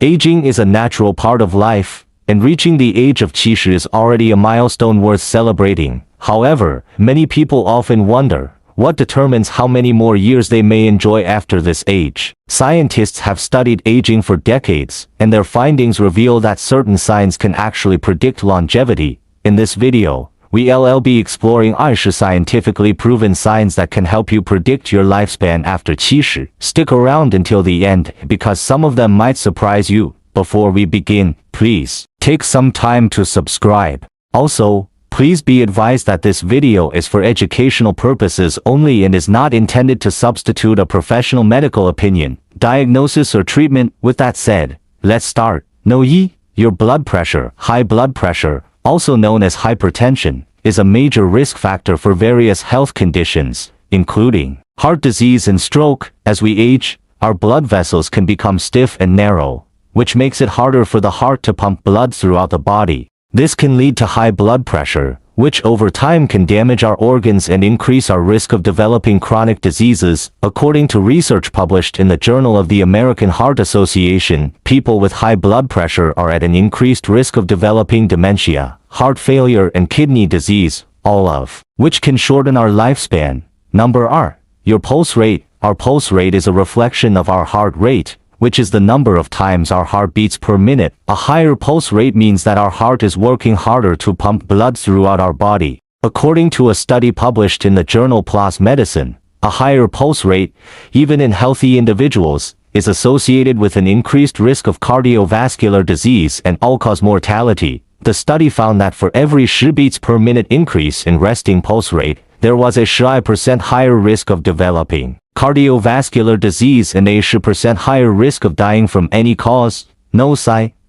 Aging is a natural part of life, and reaching the age of 70 is already a milestone worth celebrating. However, many people often wonder, what determines how many more years they may enjoy after this age? Scientists have studied aging for decades, and their findings reveal that certain signs can actually predict longevity. In this video, we'll be exploring 20 scientifically proven signs that can help you predict your lifespan after 70. Stick around until the end, because some of them might surprise you. Before we begin, please take some time to subscribe. Also, please be advised that this video is for educational purposes only and is not intended to substitute a professional medical opinion, diagnosis or treatment. With that said, let's start. No. Your blood pressure. High blood pressure, also known as hypertension, is a major risk factor for various health conditions, including heart disease and stroke. As we age, our blood vessels can become stiff and narrow, which makes it harder for the heart to pump blood throughout the body. This can lead to high blood pressure, which over time can damage our organs and increase our risk of developing chronic diseases. According to research published in the Journal of the American Heart Association, people with high blood pressure are at an increased risk of developing dementia, heart failure, and kidney disease, all of which can shorten our lifespan. Number R. Your pulse rate. Our pulse rate is a reflection of our heart rate, which is the number of times our heart beats per minute. A higher pulse rate means that our heart is working harder to pump blood throughout our body. According to a study published in the journal PLOS Medicine, a higher pulse rate, even in healthy individuals, is associated with an increased risk of cardiovascular disease and all-cause mortality. The study found that for every 10 beats per minute increase in resting pulse rate, there was a 10% higher risk of developing cardiovascular disease and a 10% higher risk of dying from any cause. No.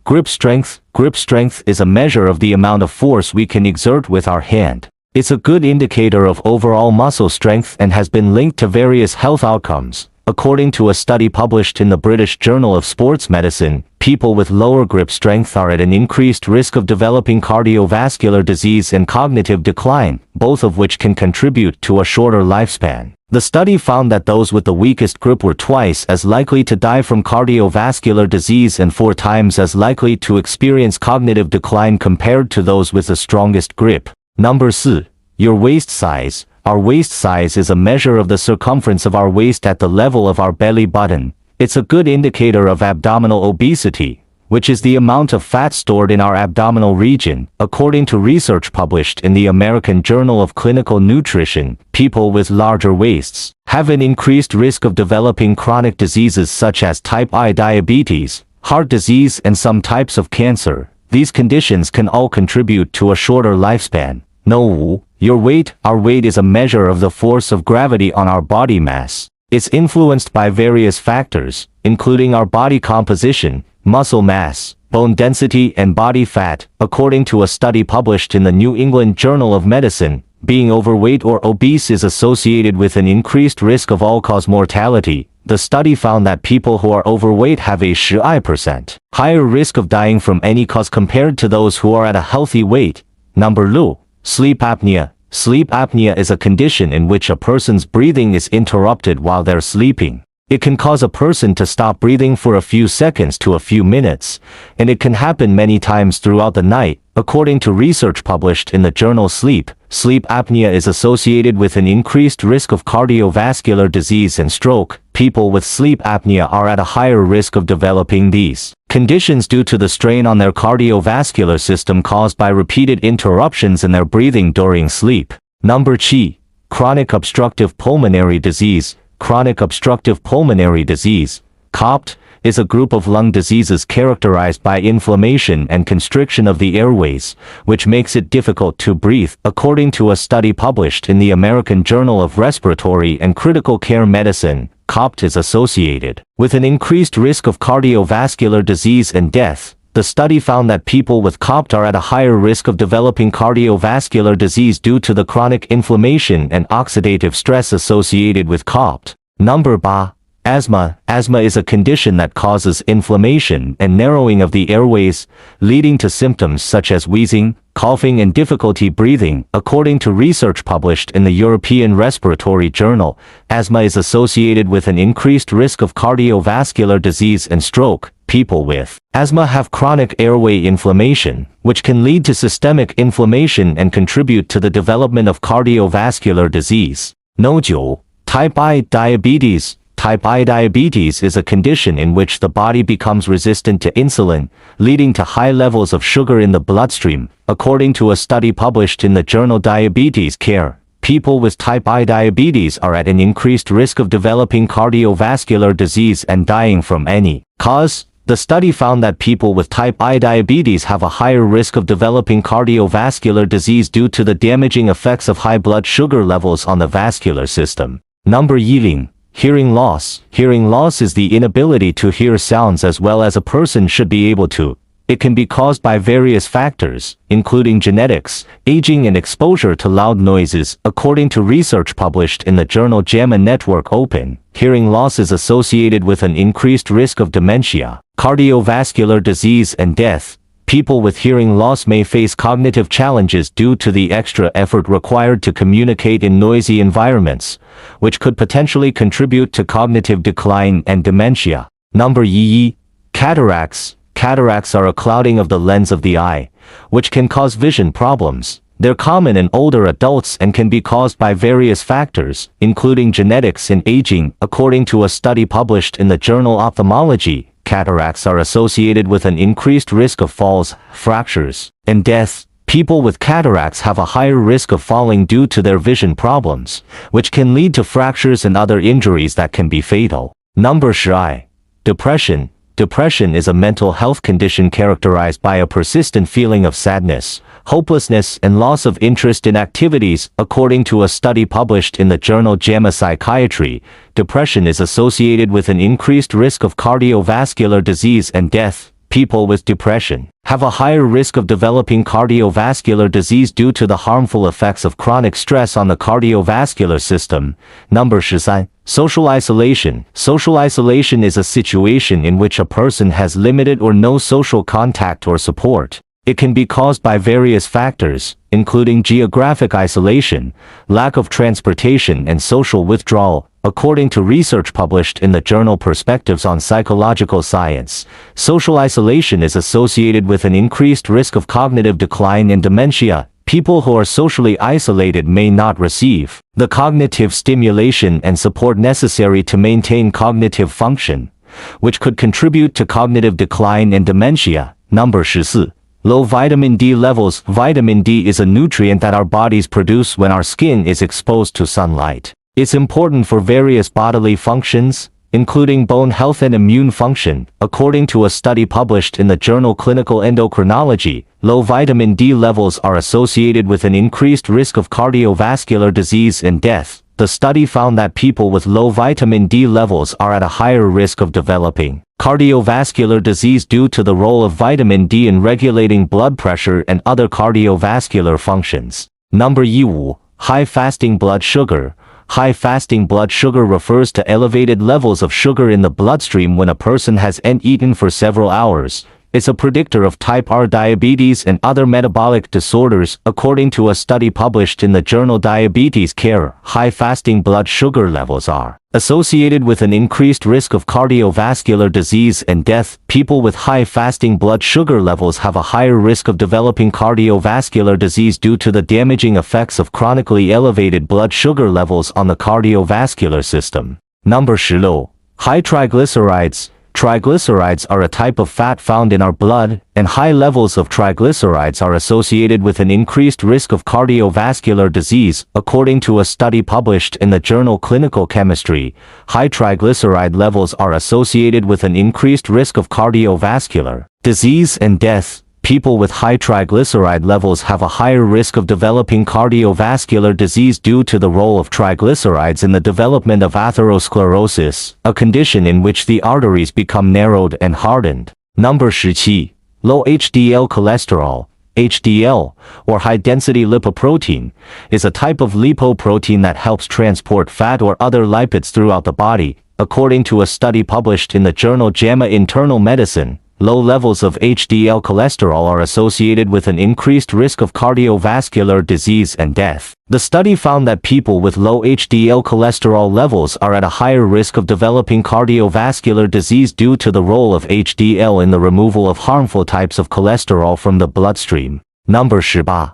Grip strength. Grip strength is a measure of the amount of force we can exert with our hand. It's a good indicator of overall muscle strength and has been linked to various health outcomes. According to a study published in the British Journal of Sports Medicine, people with lower grip strength are at an increased risk of developing cardiovascular disease and cognitive decline, both of which can contribute to a shorter lifespan. The study found that those with the weakest grip were twice as likely to die from cardiovascular disease and 4 times as likely to experience cognitive decline compared to those with the strongest grip. Number 4. Your waist size. Our waist size is a measure of the circumference of our waist at the level of our belly button. It's a good indicator of abdominal obesity, which is the amount of fat stored in our abdominal region. According to research published in the American Journal of Clinical Nutrition, people with larger waists have an increased risk of developing chronic diseases such as type 1 diabetes, heart disease, and some types of cancer. These conditions can all contribute to a shorter lifespan. No. Your weight. Our weight is a measure of the force of gravity on our body mass. It's influenced by various factors, including our body composition, muscle mass, bone density, and body fat. According to a study published in the New England Journal of Medicine, being overweight or obese is associated with an increased risk of all-cause mortality. The study found that people who are overweight have a 10% higher risk of dying from any cause compared to those who are at a healthy weight. Number 2. Sleep apnea. Sleep apnea is a condition in which a person's breathing is interrupted while they're sleeping. It can cause a person to stop breathing for a few seconds to a few minutes, and it can happen many times throughout the night. According to research published in the journal Sleep, sleep apnea is associated with an increased risk of cardiovascular disease and stroke. People with sleep apnea are at a higher risk of developing these conditions due to the strain on their cardiovascular system caused by repeated interruptions in their breathing during sleep. Number 3. Chronic obstructive pulmonary disease. Chronic obstructive pulmonary disease, COPD, is a group of lung diseases characterized by inflammation and constriction of the airways, which makes it difficult to breathe. According to a study published in the American Journal of Respiratory and Critical Care Medicine, COPD is associated with an increased risk of cardiovascular disease and death. The study found that people with COPD are at a higher risk of developing cardiovascular disease due to the chronic inflammation and oxidative stress associated with COPD. Number 5. Asthma. Asthma is a condition that causes inflammation and narrowing of the airways, leading to symptoms such as wheezing, coughing, and difficulty breathing. According to research published in the European Respiratory Journal, asthma is associated with an increased risk of cardiovascular disease and stroke. People with asthma have chronic airway inflammation, which can lead to systemic inflammation and contribute to the development of cardiovascular disease. No. 9. Type I diabetes. Type I diabetes is a condition in which the body becomes resistant to insulin, leading to high levels of sugar in the bloodstream, according to a study published in the journal Diabetes Care. People with type I diabetes are at an increased risk of developing cardiovascular disease and dying from any cause. The study found that people with type I diabetes have a higher risk of developing cardiovascular disease due to the damaging effects of high blood sugar levels on the vascular system. Number Yiling. Hearing loss. Hearing loss is the inability to hear sounds as well as a person should be able to. It can be caused by various factors, including genetics, aging and exposure to loud noises. According to research published in the journal JAMA Network Open, hearing loss is associated with an increased risk of dementia, cardiovascular disease and death. People with hearing loss may face cognitive challenges due to the extra effort required to communicate in noisy environments, which could potentially contribute to cognitive decline and dementia. Number Yi. Cataracts. Cataracts are a clouding of the lens of the eye, which can cause vision problems. They're common in older adults and can be caused by various factors, including genetics and aging. According to a study published in the journal Ophthalmology, cataracts are associated with an increased risk of falls, fractures, and death. People with cataracts have a higher risk of falling due to their vision problems, which can lead to fractures and other injuries that can be fatal. Number 10. Depression. Depression is a mental health condition characterized by a persistent feeling of sadness, hopelessness, and loss of interest in activities. According to a study published in the journal JAMA Psychiatry, depression is associated with an increased risk of cardiovascular disease and death. People with depression have a higher risk of developing cardiovascular disease due to the harmful effects of chronic stress on the cardiovascular system. Number 13. Social isolation. Social isolation is a situation in which a person has limited or no social contact or support. It can be caused by various factors, including geographic isolation, lack of transportation, and social withdrawal. According to research published in the journal Perspectives on Psychological Science, social isolation is associated with an increased risk of cognitive decline and dementia. People who are socially isolated may not receive the cognitive stimulation and support necessary to maintain cognitive function, which could contribute to cognitive decline and dementia. Number 14. Low vitamin D levels. Vitamin D is a nutrient that our bodies produce when our skin is exposed to sunlight. It's important for various bodily functions, including bone health and immune function. According to a study published in the journal Clinical Endocrinology, low vitamin D levels are associated with an increased risk of cardiovascular disease and death. The study found that people with low vitamin D levels are at a higher risk of developing cardiovascular disease due to the role of vitamin D in regulating blood pressure and other cardiovascular functions. Number 15. High fasting blood sugar. High fasting blood sugar refers to elevated levels of sugar in the bloodstream when a person has eaten for several hours. It's a predictor of type I diabetes and other metabolic disorders. According to a study published in the journal Diabetes Care, high fasting blood sugar levels are associated with an increased risk of cardiovascular disease and death. People with high fasting blood sugar levels have a higher risk of developing cardiovascular disease due to the damaging effects of chronically elevated blood sugar levels on the cardiovascular system. Number 16. High triglycerides. Triglycerides are a type of fat found in our blood, and high levels of triglycerides are associated with an increased risk of cardiovascular disease. According to a study published in the journal Clinical Chemistry, high triglyceride levels are associated with an increased risk of cardiovascular disease and death. People with high triglyceride levels have a higher risk of developing cardiovascular disease due to the role of triglycerides in the development of atherosclerosis, a condition in which the arteries become narrowed and hardened. Number 17. Low HDL cholesterol. HDL, or high-density lipoprotein, is a type of lipoprotein that helps transport fat or other lipids throughout the body. According to a study published in the journal JAMA Internal Medicine, low levels of HDL cholesterol are associated with an increased risk of cardiovascular disease and death. The study found that people with low HDL cholesterol levels are at a higher risk of developing cardiovascular disease due to the role of HDL in the removal of harmful types of cholesterol from the bloodstream. Number 18.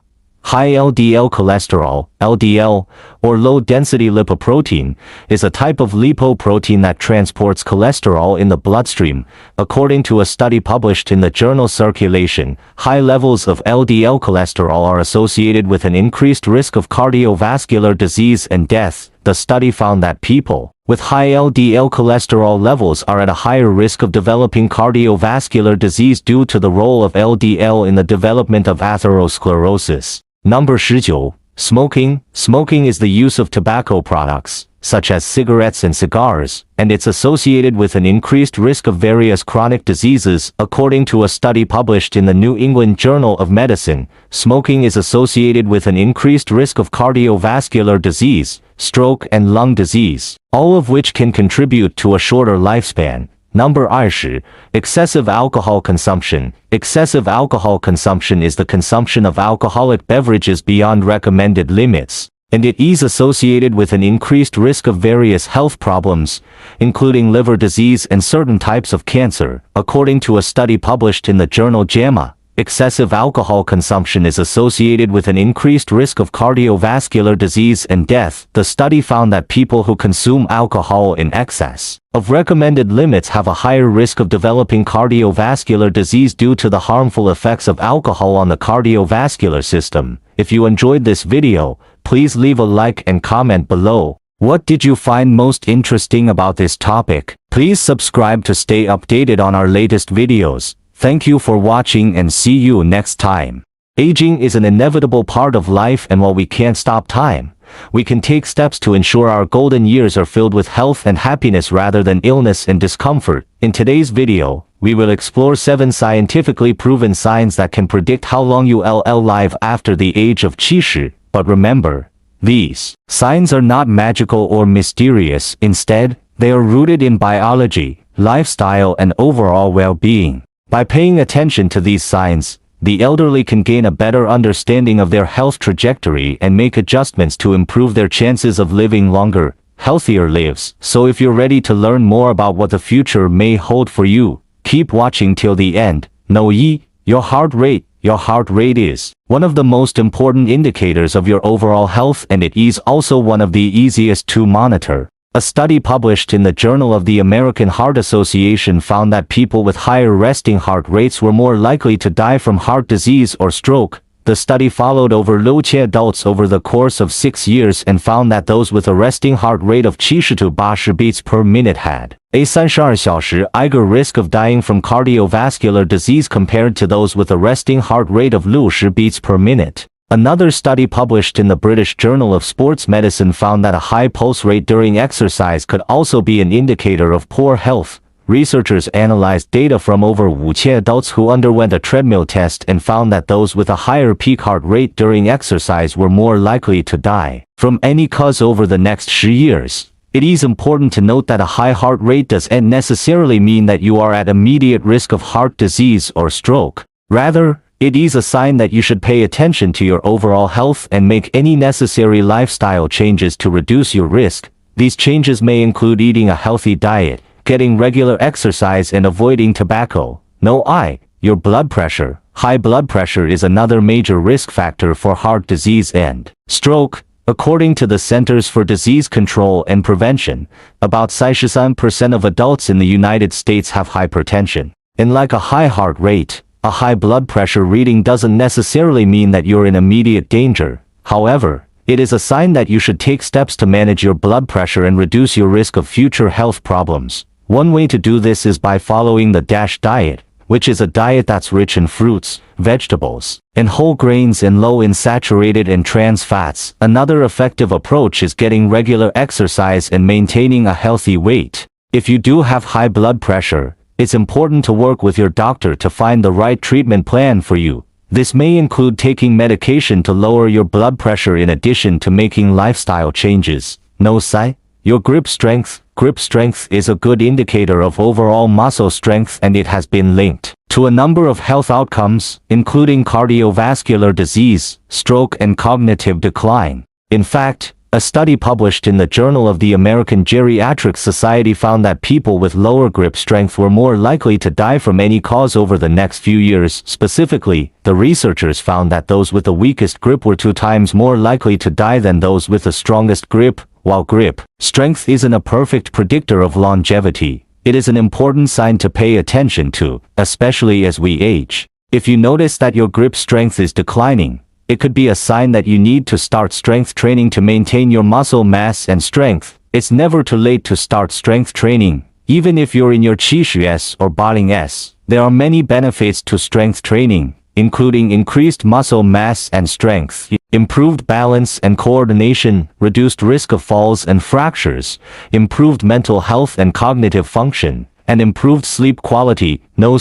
High LDL cholesterol, LDL, or low-density lipoprotein, is a type of lipoprotein that transports cholesterol in the bloodstream. According to a study published in the journal Circulation, high levels of LDL cholesterol are associated with an increased risk of cardiovascular disease and death. The study found that people with high LDL cholesterol levels are at a higher risk of developing cardiovascular disease due to the role of LDL in the development of atherosclerosis. Number 19. Smoking. Smoking is the use of tobacco products, such as cigarettes and cigars, and it's associated with an increased risk of various chronic diseases. According to a study published in the New England Journal of Medicine, smoking is associated with an increased risk of cardiovascular disease, stroke and lung disease, all of which can contribute to a shorter lifespan. Number 20. Excessive alcohol consumption. Excessive alcohol consumption is the consumption of alcoholic beverages beyond recommended limits, and it is associated with an increased risk of various health problems, including liver disease and certain types of cancer. According to a study published in the journal JAMA, excessive alcohol consumption is associated with an increased risk of cardiovascular disease and death. The study found that people who consume alcohol in excess of recommended limits have a higher risk of developing cardiovascular disease due to the harmful effects of alcohol on the cardiovascular system. If you enjoyed this video, please leave a like and comment below. What did you find most interesting about this topic? Please subscribe to stay updated on our latest videos. Thank you for watching and see you next time. Aging is an inevitable part of life, and while we can't stop time, we can take steps to ensure our golden years are filled with health and happiness rather than illness and discomfort. In today's video, we will explore 7 scientifically proven signs that can predict how long you'll live after the age of 70. But remember, these signs are not magical or mysterious. Instead, they are rooted in biology, lifestyle, and overall well-being. By paying attention to these signs, the elderly can gain a better understanding of their health trajectory and make adjustments to improve their chances of living longer, healthier lives. So if you're ready to learn more about what the future may hold for you, keep watching till the end. Your heart rate. Your heart rate is one of the most important indicators of your overall health, and it is also one of the easiest to monitor. A study published in the Journal of the American Heart Association found that people with higher resting heart rates were more likely to die from heart disease or stroke. The study followed over 6,000 adults over the course of 6 years and found that those with a resting heart rate of 70 to 80 beats per minute had a 32 小时 higher risk of dying from cardiovascular disease compared to those with a resting heart rate of 60 beats per minute. Another study published in the British Journal of Sports Medicine found that a high pulse rate during exercise could also be an indicator of poor health. Researchers analyzed data from over 5,000 adults who underwent a treadmill test and found that those with a higher peak heart rate during exercise were more likely to die from any cause over the next 10 years. It is important to note that a high heart rate doesn't necessarily mean that you are at immediate risk of heart disease or stroke. Rather, it is a sign that you should pay attention to your overall health and make any necessary lifestyle changes to reduce your risk. These changes may include eating a healthy diet, getting regular exercise, and avoiding tobacco. Your blood pressure. High blood pressure is another major risk factor for heart disease and stroke. According to the Centers for Disease Control and Prevention, about 63% of adults in the United States have hypertension. And like a high heart rate, a high blood pressure reading doesn't necessarily mean that you're in immediate danger. However, it is a sign that you should take steps to manage your blood pressure and reduce your risk of future health problems. One way to do this is by following the DASH diet, which is a diet that's rich in fruits, vegetables, and whole grains and low in saturated and trans fats. Another effective approach is getting regular exercise and maintaining a healthy weight. If you do have high blood pressure, it's important to work with your doctor to find the right treatment plan for you. This may include taking medication to lower your blood pressure in addition to making lifestyle changes. Your grip strength. Grip strength is a good indicator of overall muscle strength, and it has been linked to a number of health outcomes, including cardiovascular disease, stroke, and cognitive decline. In fact, a study published in the Journal of the American Geriatric Society found that people with lower grip strength were more likely to die from any cause over the next few years. Specifically, the researchers found that those with the weakest grip were 2 times more likely to die than those with the strongest grip. While grip strength isn't a perfect predictor of longevity, it is an important sign to pay attention to, especially as we age. If you notice that your grip strength is declining, it could be a sign that you need to start strength training to maintain your muscle mass and strength. It's never too late to start strength training, even if you're in your Qishu S or Baling S. There are many benefits to strength training, including increased muscle mass and strength, improved balance and coordination, reduced risk of falls and fractures, improved mental health and cognitive function, and improved sleep quality. No.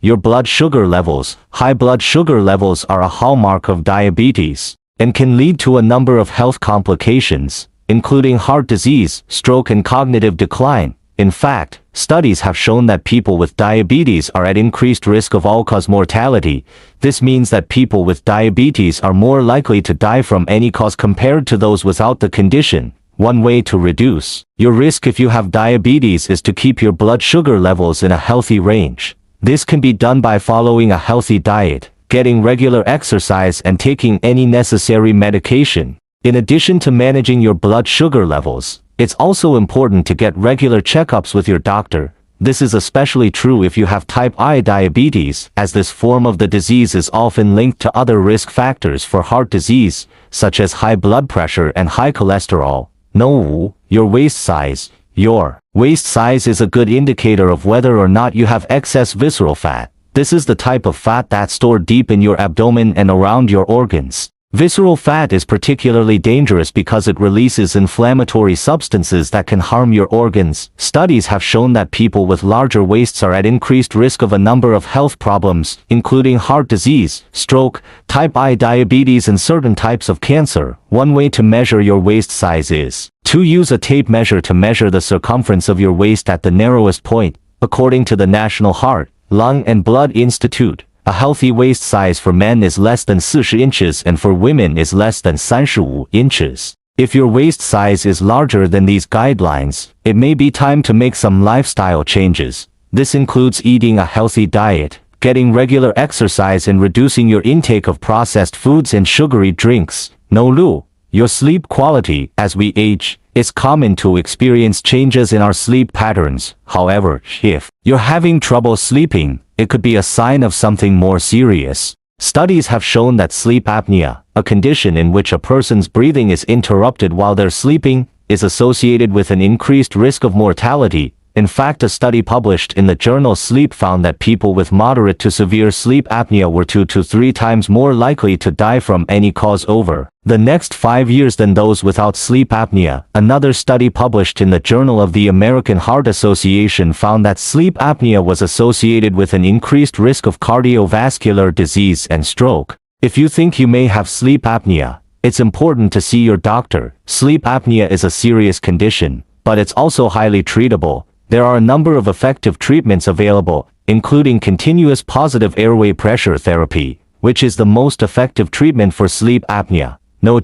Your blood sugar levels. High blood sugar levels are a hallmark of diabetes and can lead to a number of health complications, including heart disease, stroke, and cognitive decline. In fact, studies have shown that people with diabetes are at increased risk of all-cause mortality. This means that people with diabetes are more likely to die from any cause compared to those without the condition. One way to reduce your risk if you have diabetes is to keep your blood sugar levels in a healthy range. This can be done by following a healthy diet, getting regular exercise, and taking any necessary medication. In addition to managing your blood sugar levels, it's also important to get regular checkups with your doctor. This is especially true if you have type I diabetes, as this form of the disease is often linked to other risk factors for heart disease, such as high blood pressure and high cholesterol. No. Your waist size. Your waist size is a good indicator of whether or not you have excess visceral fat. This is the type of fat that's stored deep in your abdomen and around your organs. Visceral fat is particularly dangerous because it releases inflammatory substances that can harm your organs. Studies have shown that people with larger waists are at increased risk of a number of health problems, including heart disease, stroke, type I diabetes, and certain types of cancer. One way to measure your waist size is to use a tape measure to measure the circumference of your waist at the narrowest point. According to the National Heart, Lung, and Blood Institute, a healthy waist size for men is less than 40 inches and for women is less than 35 inches. If your waist size is larger than these guidelines, it may be time to make some lifestyle changes. This includes eating a healthy diet, getting regular exercise, and reducing your intake of processed foods and sugary drinks. No. Your sleep quality. As we age, it's common to experience changes in our sleep patterns. However, if you're having trouble sleeping, it could be a sign of something more serious. Studies have shown that sleep apnea, a condition in which a person's breathing is interrupted while they're sleeping, is associated with an increased risk of mortality. In fact, a study published in the journal Sleep found that people with moderate to severe sleep apnea were 2 to 3 times more likely to die from any cause over the next 5 years than those without sleep apnea. Another study published in the Journal of the American Heart Association found that sleep apnea was associated with an increased risk of cardiovascular disease and stroke. If you think you may have sleep apnea, it's important to see your doctor. Sleep apnea is a serious condition, but it's also highly treatable. There are a number of effective treatments available, including continuous positive airway pressure therapy, which is the most effective treatment for sleep apnea. No.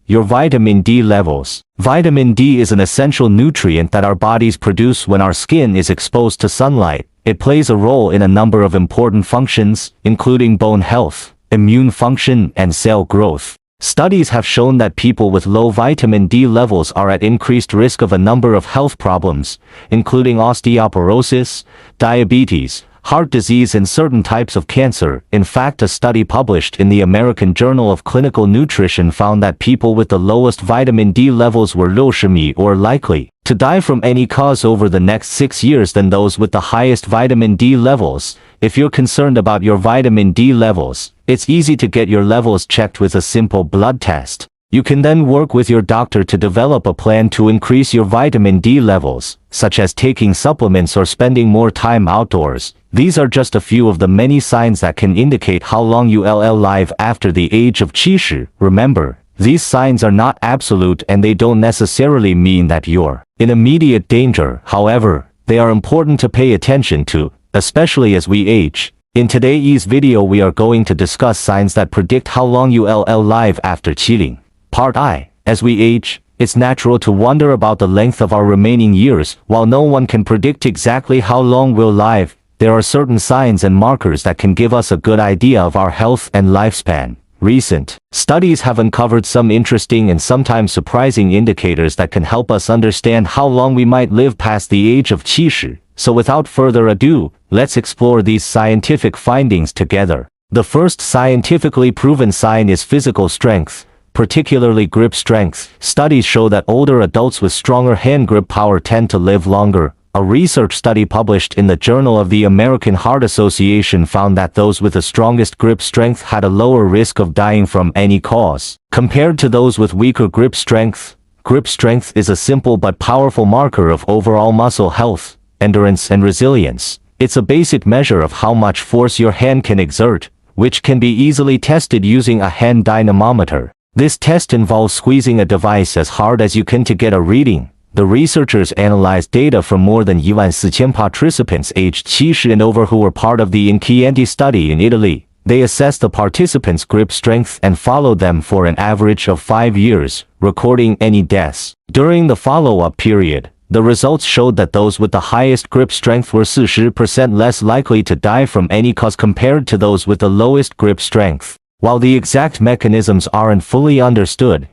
Your vitamin D levels. Vitamin D is an essential nutrient that our bodies produce when our skin is exposed to sunlight. It plays a role in a number of important functions, including bone health, immune function, and cell growth. Studies have shown that people with low vitamin D levels are at increased risk of a number of health problems, including osteoporosis, diabetes, heart disease, and certain types of cancer. In fact, a study published in the American Journal of Clinical Nutrition found that people with the lowest vitamin D levels were 60% or likely to die from any cause over the next 6 years than those with the highest vitamin D levels. If you're concerned about your vitamin D levels, it's easy to get your levels checked with a simple blood test. You can then work with your doctor to develop a plan to increase your vitamin D levels, such as taking supplements or spending more time outdoors. These are just a few of the many signs that can indicate how long you'll live after the age of 70. Remember, these signs are not absolute and they don't necessarily mean that you're in immediate danger. However, they are important to pay attention to, especially as we age. In today's video we are going to discuss signs that predict how long you'll live after cheating. Part I. As we age, it's natural to wonder about the length of our remaining years. While no one can predict exactly how long we'll live, there are certain signs and markers that can give us a good idea of our health and lifespan. Recent studies have uncovered some interesting and sometimes surprising indicators that can help us understand how long we might live past the age of 70. So without further ado, let's explore these scientific findings together. The first scientifically proven sign is physical strength, particularly grip strength. Studies show that older adults with stronger hand grip power tend to live longer. A research study published in the Journal of the American Heart Association found that those with the strongest grip strength had a lower risk of dying from any cause, compared to those with weaker grip strength. Grip strength is a simple but powerful marker of overall muscle health, endurance and resilience. It's a basic measure of how much force your hand can exert, which can be easily tested using a hand dynamometer. This test involves squeezing a device as hard as you can to get a reading. The researchers analyzed data from more than 1,400 participants aged 70 and over who were part of the InChienti study in Italy. They assessed the participants' grip strength and followed them for an average of 5 years, recording any deaths. During the follow-up period, the results showed that those with the highest grip strength were 40% less likely to die from any cause compared to those with the lowest grip strength. While the exact mechanisms aren't fully understood,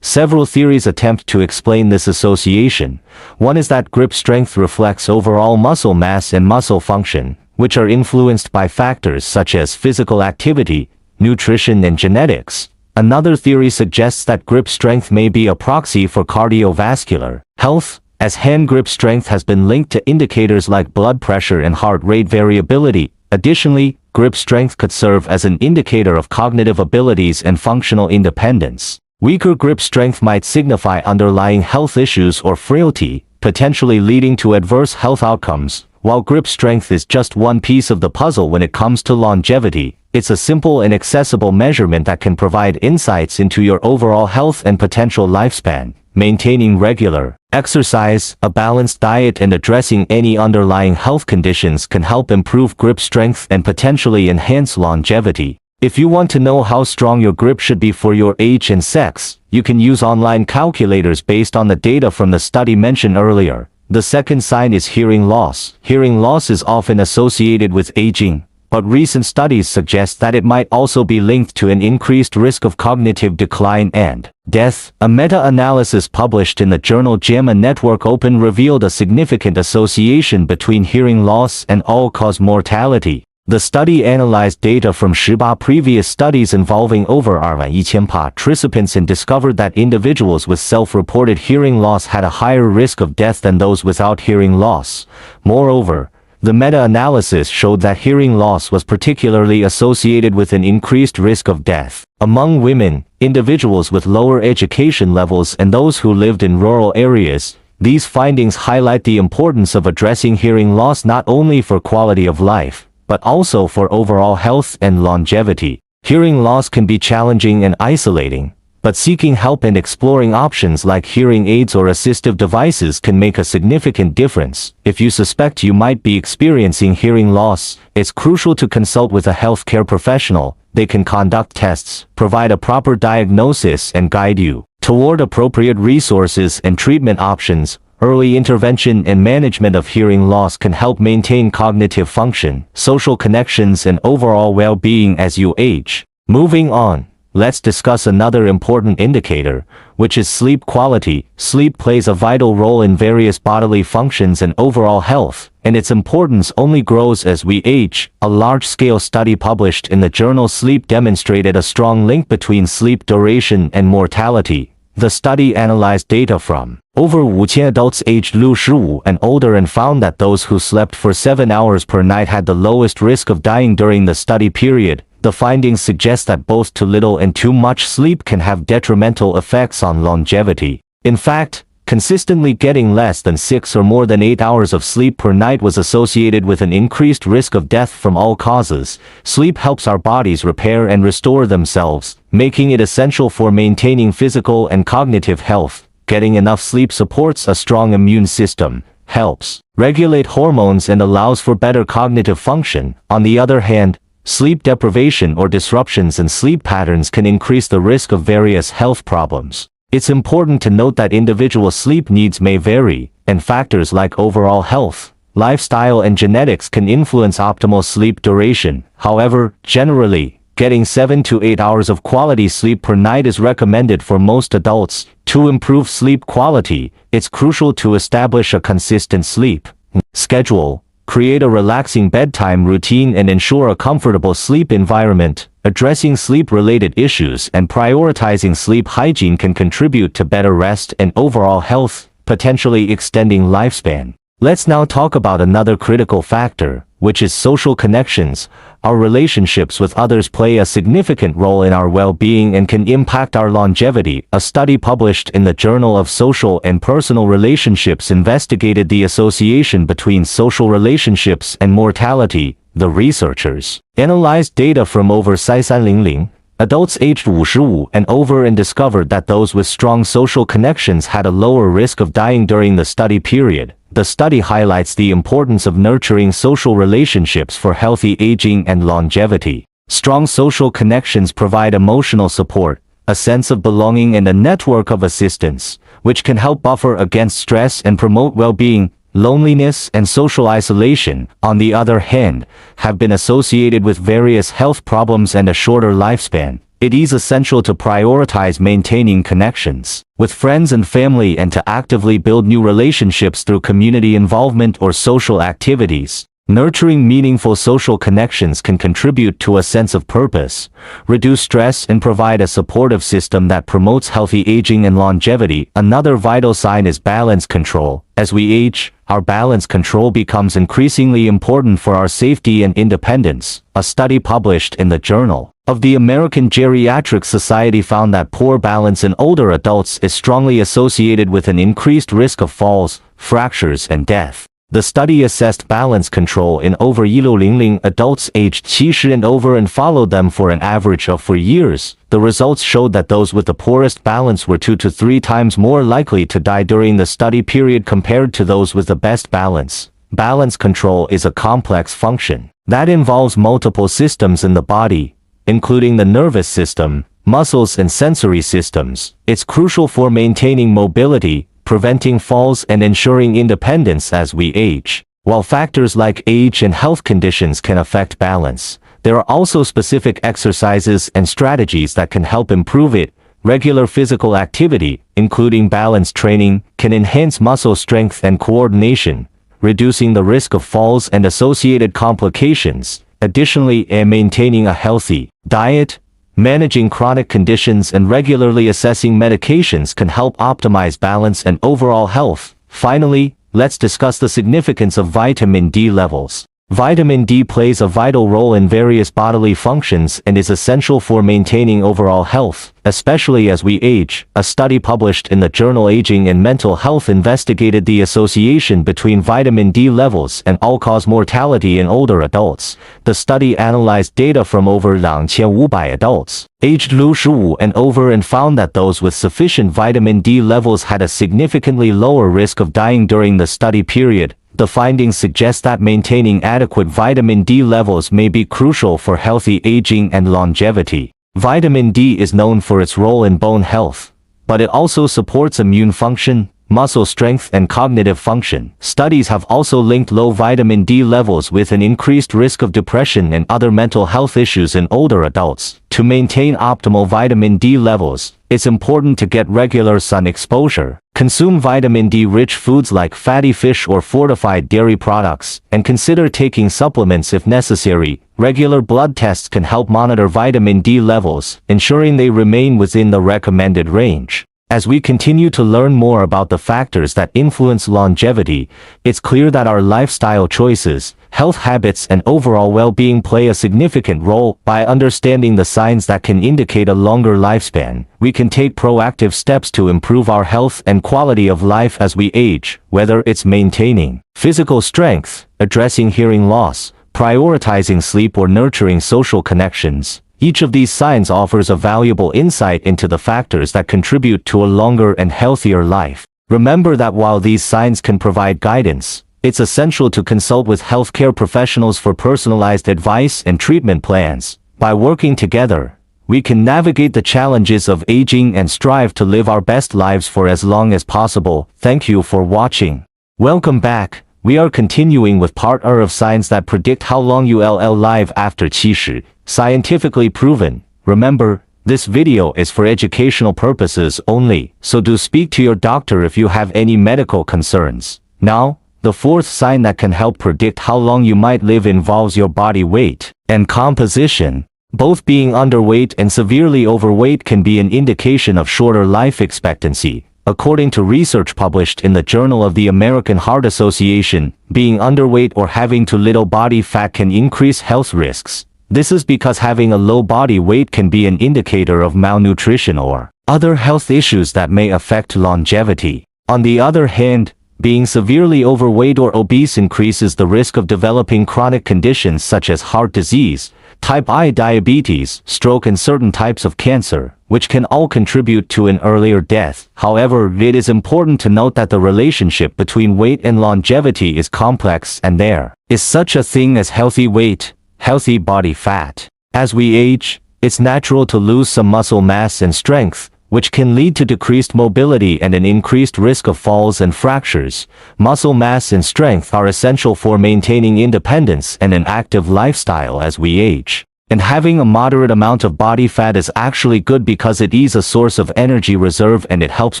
several theories attempt to explain this association. One is that grip strength reflects overall muscle mass and muscle function, which are influenced by factors such as physical activity, nutrition and genetics. Another theory suggests that grip strength may be a proxy for cardiovascular health, as hand grip strength has been linked to indicators like blood pressure and heart rate variability. Additionally, grip strength could serve as an indicator of cognitive abilities and functional independence. Weaker grip strength might signify underlying health issues or frailty, potentially leading to adverse health outcomes. While grip strength is just one piece of the puzzle when it comes to longevity, it's a simple and accessible measurement that can provide insights into your overall health and potential lifespan. Maintaining regular exercise, a balanced diet and addressing any underlying health conditions can help improve grip strength and potentially enhance longevity. If you want to know how strong your grip should be for your age and sex, you can use online calculators based on the data from the study mentioned earlier. The second sign is hearing loss. Hearing loss is often associated with aging, but recent studies suggest that it might also be linked to an increased risk of cognitive decline and death. A meta-analysis published in the journal JAMA Network Open revealed a significant association between hearing loss and all-cause mortality. The study analyzed data from 18 previous studies involving over 1,100 participants and discovered that individuals with self-reported hearing loss had a higher risk of death than those without hearing loss. Moreover, the meta-analysis showed that hearing loss was particularly associated with an increased risk of death among women, individuals with lower education levels and those who lived in rural areas. These findings highlight the importance of addressing hearing loss not only for quality of life, but also for overall health and longevity. Hearing loss can be challenging and isolating, but seeking help and exploring options like hearing aids or assistive devices can make a significant difference. If you suspect you might be experiencing hearing loss, it's crucial to consult with a healthcare professional. They can conduct tests, provide a proper diagnosis, and guide you toward appropriate resources and treatment options. Early intervention and management of hearing loss can help maintain cognitive function, social connections, and overall well-being as you age. Moving on, let's discuss another important indicator, which is sleep quality. Sleep plays a vital role in various bodily functions and overall health, and its importance only grows as we age. A large-scale study published in the journal Sleep demonstrated a strong link between sleep duration and mortality. The study analyzed data from over 5,000 adults aged 65 and older and found that those who slept for 7 hours per night had the lowest risk of dying during the study period. The findings suggest that both too little and too much sleep can have detrimental effects on longevity. In fact, consistently getting less than 6 or more than 8 hours of sleep per night was associated with an increased risk of death from all causes. Sleep helps our bodies repair and restore themselves, making it essential for maintaining physical and cognitive health. Getting enough sleep supports a strong immune system, helps regulate hormones and allows for better cognitive function. On the other hand, sleep deprivation or disruptions in sleep patterns can increase the risk of various health problems. It's important to note that individual sleep needs may vary, and factors like overall health, lifestyle and genetics can influence optimal sleep duration. However, generally, getting 7 to 8 hours of quality sleep per night is recommended for most adults. To improve sleep quality, it's crucial to establish a consistent sleep schedule, create a relaxing bedtime routine and ensure a comfortable sleep environment. Addressing sleep-related issues and prioritizing sleep hygiene can contribute to better rest and overall health, potentially extending lifespan. Let's now talk about another critical factor, which is social connections. Our relationships with others play a significant role in our well-being and can impact our longevity. A study published in the Journal of Social and Personal Relationships investigated the association between social relationships and mortality. The researchers analyzed data from over 300adults aged 55 and over and discovered that those with strong social connections had a lower risk of dying during the study period. The study highlights the importance of nurturing social relationships for healthy aging and longevity. Strong social connections provide emotional support, a sense of belonging and a network of assistance, which can help buffer against stress and promote well-being. Loneliness and social isolation, on the other hand, have been associated with various health problems and a shorter lifespan. It is essential to prioritize maintaining connections with friends and family and to actively build new relationships through community involvement or social activities. Nurturing meaningful social connections can contribute to a sense of purpose, reduce stress and provide a supportive system that promotes healthy aging and longevity. Another vital sign is balance control. As we age, our balance control becomes increasingly important for our safety and independence. A study published in the Journal of the American Geriatric Society found that poor balance in older adults is strongly associated with an increased risk of falls, fractures and death. The study assessed balance control in over 160 adults aged 70 and over and followed them for an average of 4 years. The results showed that those with the poorest balance were 2 to 3 times more likely to die during the study period compared to those with the best balance. Balance control is a complex function that involves multiple systems in the body, including the nervous system, muscles and sensory systems. It's crucial for maintaining mobility, preventing falls and ensuring independence as we age. While factors like age and health conditions can affect balance, there are also specific exercises and strategies that can help improve it. Regular physical activity, including balance training, can enhance muscle strength and coordination, reducing the risk of falls and associated complications. Additionally, maintaining a healthy diet, managing chronic conditions and regularly assessing medications can help optimize balance and overall health. Finally, let's discuss the significance of vitamin D levels. Vitamin D plays a vital role in various bodily functions and is essential for maintaining overall health, especially as we age. A study published in the journal Aging and Mental Health investigated the association between vitamin D levels and all-cause mortality in older adults. The study analyzed data from over 2,500 adults aged 65 and over and found that those with sufficient vitamin D levels had a significantly lower risk of dying during the study period. The findings suggest that maintaining adequate vitamin D levels may be crucial for healthy aging and longevity. Vitamin D is known for its role in bone health, but it also supports immune function, muscle strength and cognitive function. Studies have also linked low vitamin D levels with an increased risk of depression and other mental health issues in older adults. To maintain optimal vitamin D levels, it's important to get regular sun exposure, consume vitamin D-rich foods like fatty fish or fortified dairy products, and consider taking supplements if necessary. Regular blood tests can help monitor vitamin D levels, ensuring they remain within the recommended range. As we continue to learn more about the factors that influence longevity, it's clear that our lifestyle choices, health habits and overall well-being play a significant role. By understanding the signs that can indicate a longer lifespan, we can take proactive steps to improve our health and quality of life as we age, whether it's maintaining physical strength, addressing hearing loss, prioritizing sleep or nurturing social connections. Each of these signs offers a valuable insight into the factors that contribute to a longer and healthier life. Remember that while these signs can provide guidance, it's essential to consult with healthcare professionals for personalized advice and treatment plans. By working together, we can navigate the challenges of aging and strive to live our best lives for as long as possible. Thank you for watching. Welcome back. We are continuing with part R of signs that predict how long you'll live after 70, scientifically proven. Remember, this video is for educational purposes only, so do speak to your doctor if you have any medical concerns. Now, the fourth sign that can help predict how long you might live involves your body weight and composition. Both being underweight and severely overweight can be an indication of shorter life expectancy. According to research published in the Journal of the American Heart Association, being underweight or having too little body fat can increase health risks. This is because having a low body weight can be an indicator of malnutrition or other health issues that may affect longevity. On the other hand, being severely overweight or obese increases the risk of developing chronic conditions such as heart disease, type I diabetes, stroke and certain types of cancer, which can all contribute to an earlier death. However, it is important to note that the relationship between weight and longevity is complex and there is such a thing as healthy weight, healthy body fat. As we age, it's natural to lose some muscle mass and strength, which can lead to decreased mobility and an increased risk of falls and fractures. Muscle mass and strength are essential for maintaining independence and an active lifestyle as we age. And having a moderate amount of body fat is actually good because it is a source of energy reserve and it helps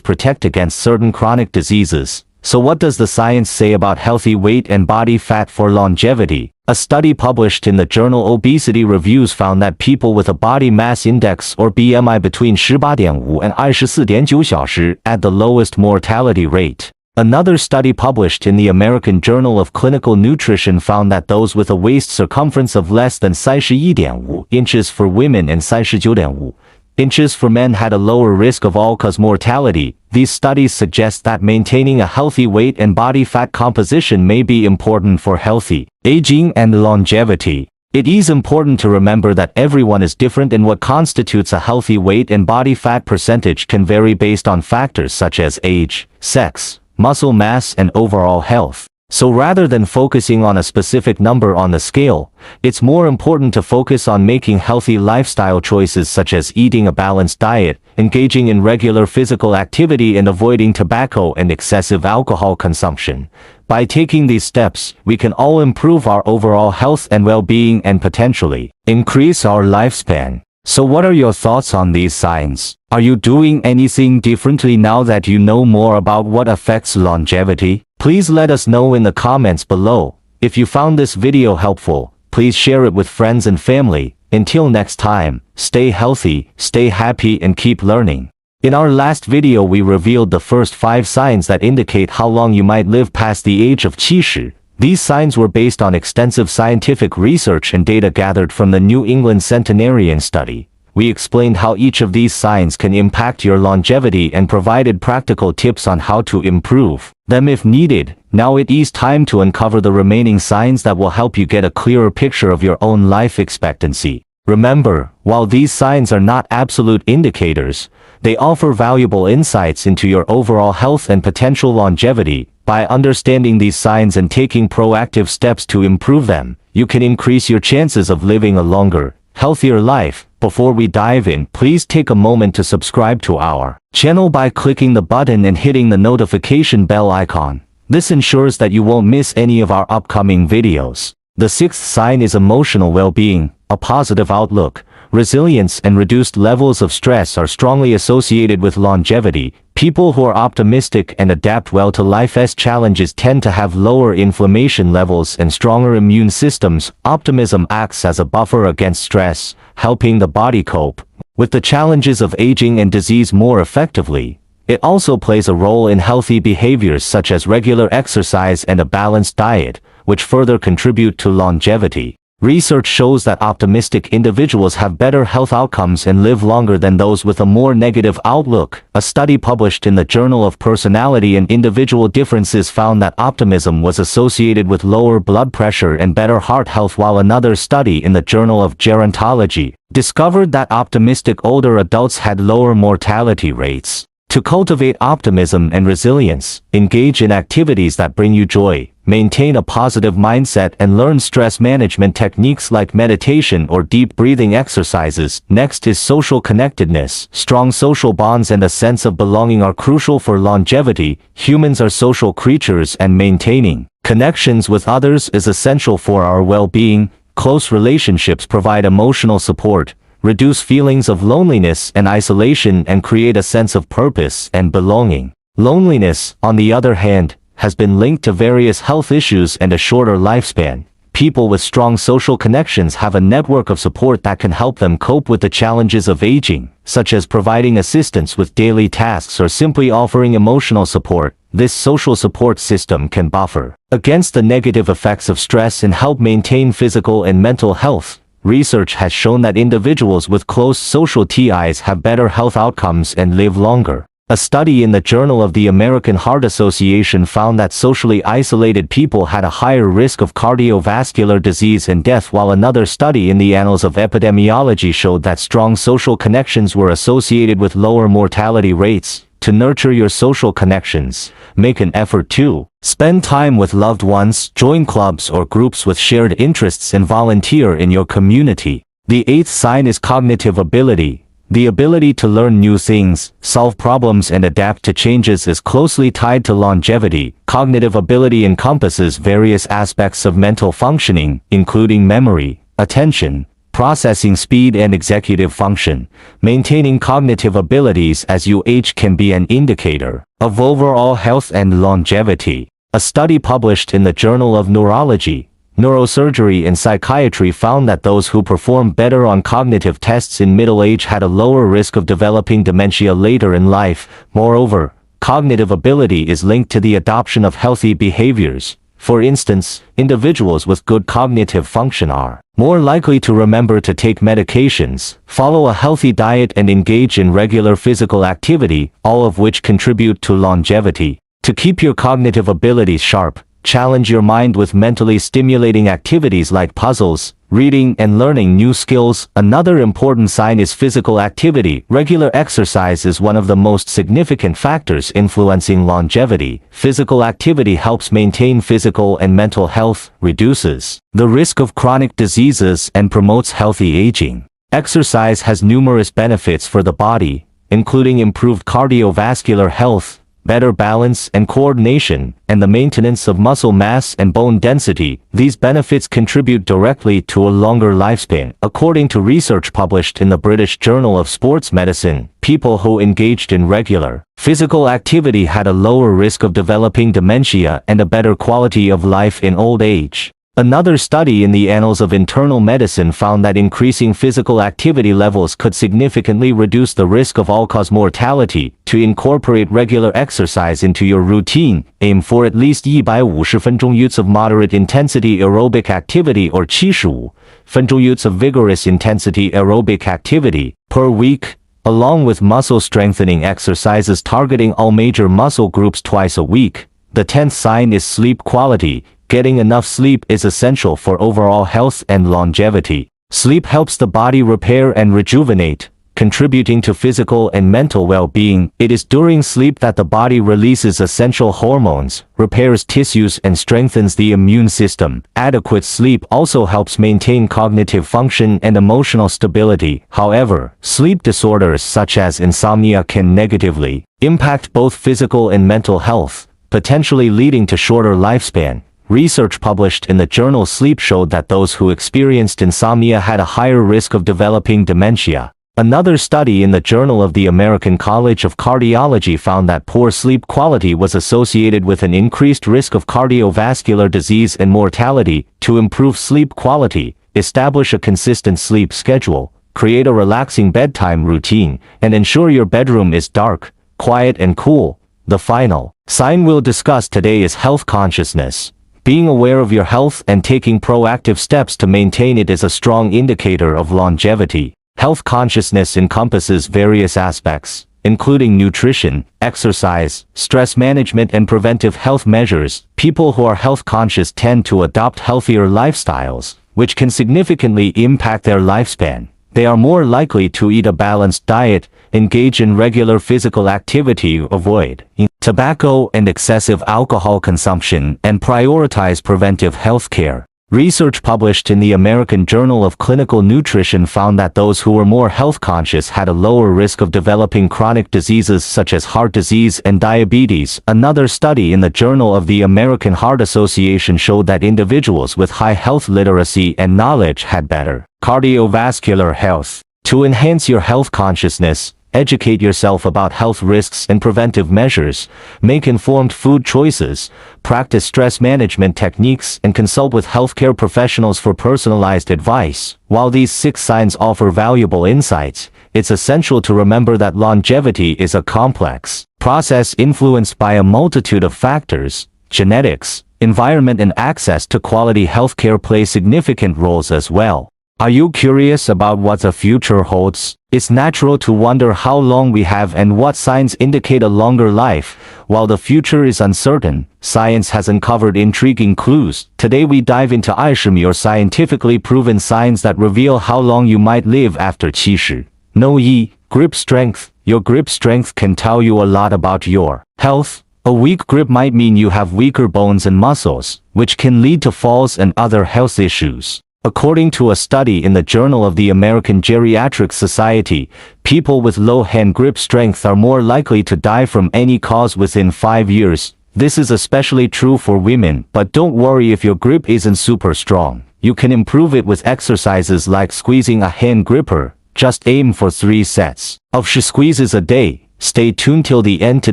protect against certain chronic diseases. So what does the science say about healthy weight and body fat for longevity? A study published in the journal Obesity Reviews found that people with a body mass index or BMI between 18.5 and 24.9 小时 had the lowest mortality rate. Another study published in the American Journal of Clinical Nutrition found that those with a waist circumference of less than 31.5 inches for women and 39.5 inches for men had a lower risk of all-cause mortality. These studies suggest that maintaining a healthy weight and body fat composition may be important for healthy aging and longevity. It is important to remember that everyone is different and what constitutes a healthy weight and body fat percentage can vary based on factors such as age, sex, muscle mass, and overall health. So rather than focusing on a specific number on the scale, it's more important to focus on making healthy lifestyle choices such as eating a balanced diet, engaging in regular physical activity, and avoiding tobacco and excessive alcohol consumption. By taking these steps, we can all improve our overall health and well-being and potentially increase our lifespan. So what are your thoughts on these signs? Are you doing anything differently now that you know more about what affects longevity? Please let us know in the comments below. If you found this video helpful, please share it with friends and family. Until next time, stay healthy, stay happy, and keep learning. In our last video we revealed the first 5 signs that indicate how long you might live past the age of 70. These signs were based on extensive scientific research and data gathered from the New England Centenarian study. We explained how each of these signs can impact your longevity and provided practical tips on how to improve them if needed. Now it is time to uncover the remaining signs that will help you get a clearer picture of your own life expectancy. Remember, while these signs are not absolute indicators, they offer valuable insights into your overall health and potential longevity. By understanding these signs and taking proactive steps to improve them, you can increase your chances of living a longer, healthier life. Before we dive in, please take a moment to subscribe to our channel by clicking the button and hitting the notification bell icon. This ensures that you won't miss any of our upcoming videos. The 6th sign is emotional well-being. A positive outlook, resilience, and reduced levels of stress are strongly associated with longevity. People who are optimistic and adapt well to life's challenges tend to have lower inflammation levels and stronger immune systems. Optimism acts as a buffer against stress, helping the body cope with the challenges of aging and disease more effectively. It also plays a role in healthy behaviors such as regular exercise and a balanced diet, which further contribute to longevity. Research shows that optimistic individuals have better health outcomes and live longer than those with a more negative outlook. A study published in the Journal of Personality and Individual Differences found that optimism was associated with lower blood pressure and better heart health, while another study in the Journal of Gerontology discovered that optimistic older adults had lower mortality rates. To cultivate optimism and resilience, engage in activities that bring you joy, maintain a positive mindset and learn stress management techniques like meditation or deep breathing exercises. Next is social connectedness. Strong social bonds and a sense of belonging are crucial for longevity. Humans are social creatures and maintaining connections with others is essential for our well-being. Close relationships provide emotional support, reduce feelings of loneliness and isolation and create a sense of purpose and belonging. Loneliness, on the other hand, has been linked to various health issues and a shorter lifespan. People with strong social connections have a network of support that can help them cope with the challenges of aging, such as providing assistance with daily tasks or simply offering emotional support. This social support system can buffer against the negative effects of stress and help maintain physical and mental health. Research has shown that individuals with close social ties have better health outcomes and live longer. A study in the Journal of the American Heart Association found that socially isolated people had a higher risk of cardiovascular disease and death, while another study in the Annals of Epidemiology showed that strong social connections were associated with lower mortality rates. To nurture your social connections, make an effort to spend time with loved ones, join clubs or groups with shared interests and volunteer in your community. The eighth sign is cognitive ability. The ability to learn new things, solve problems and adapt to changes is closely tied to longevity. Cognitive ability encompasses various aspects of mental functioning, including memory, attention, processing speed and executive function. Maintaining cognitive abilities as you age can be an indicator of overall health and longevity. A study published in the Journal of Neurology, Neurosurgery and Psychiatry found that those who performed better on cognitive tests in middle age had a lower risk of developing dementia later in life. Moreover, cognitive ability is linked to the adoption of healthy behaviors. For instance, individuals with good cognitive function are more likely to remember to take medications, follow a healthy diet and engage in regular physical activity, all of which contribute to longevity. To keep your cognitive abilities sharp, challenge your mind with mentally stimulating activities like puzzles, reading and learning new skills. Another important sign is physical activity. Regular exercise is one of the most significant factors influencing longevity. Physical activity helps maintain physical and mental health, reduces the risk of chronic diseases and promotes healthy aging. Exercise has numerous benefits for the body, including improved cardiovascular health, better balance and coordination, and the maintenance of muscle mass and bone density. These benefits contribute directly to a longer lifespan. According to research published in the British Journal of Sports Medicine, people who engaged in regular physical activity had a lower risk of developing dementia and a better quality of life in old age. Another study in the Annals of Internal Medicine found that increasing physical activity levels could significantly reduce the risk of all-cause mortality. To incorporate regular exercise into your routine, aim for at least 150分钟 units of moderate intensity aerobic activity or 75分钟 units of vigorous intensity aerobic activity per week, along with muscle strengthening exercises targeting all major muscle groups twice a week. The 10th sign is sleep quality. Getting enough sleep is essential for overall health and longevity. Sleep helps the body repair and rejuvenate, contributing to physical and mental well-being. It is during sleep that the body releases essential hormones, repairs tissues and strengthens the immune system. Adequate sleep also helps maintain cognitive function and emotional stability. However, sleep disorders such as insomnia can negatively impact both physical and mental health, potentially leading to shorter lifespan. Research published in the journal Sleep showed that those who experienced insomnia had a higher risk of developing dementia. Another study in the Journal of the American College of Cardiology found that poor sleep quality was associated with an increased risk of cardiovascular disease and mortality. To improve sleep quality, establish a consistent sleep schedule, create a relaxing bedtime routine, and ensure your bedroom is dark, quiet and cool. The final sign we'll discuss today is health consciousness. Being aware of your health and taking proactive steps to maintain it is a strong indicator of longevity. Health consciousness encompasses various aspects, including nutrition, exercise, stress management and preventive health measures. People who are health conscious tend to adopt healthier lifestyles, which can significantly impact their lifespan. They are more likely to eat a balanced diet, engage in regular physical activity, avoid tobacco and excessive alcohol consumption, and prioritize preventive health care. Research published in the American Journal of Clinical Nutrition found that those who were more health conscious had a lower risk of developing chronic diseases such as heart disease and diabetes. Another study in the Journal of the American Heart Association showed that individuals with high health literacy and knowledge had better cardiovascular health. To enhance your health consciousness, educate yourself about health risks and preventive measures, make informed food choices, practice stress management techniques, and consult with healthcare professionals for personalized advice. While these 6 signs offer valuable insights, it's essential to remember that longevity is a complex process influenced by a multitude of factors. Genetics, environment, and access to quality healthcare play significant roles as well. Are you curious about what the future holds? It's natural to wonder how long we have and what signs indicate a longer life. While the future is uncertain, science has uncovered intriguing clues. Today we dive into 20 or scientifically proven signs that reveal how long you might live after 70. No. Grip strength. Your grip strength can tell you a lot about your health. A weak grip might mean you have weaker bones and muscles, which can lead to falls and other health issues. According to a study in the Journal of the American Geriatric Society, people with low hand grip strength are more likely to die from any cause within 5 years. This is especially true for women, but don't worry if your grip isn't super strong. You can improve it with exercises like squeezing a hand gripper. Just aim for 3 sets of squeezes a day. Stay tuned till the end to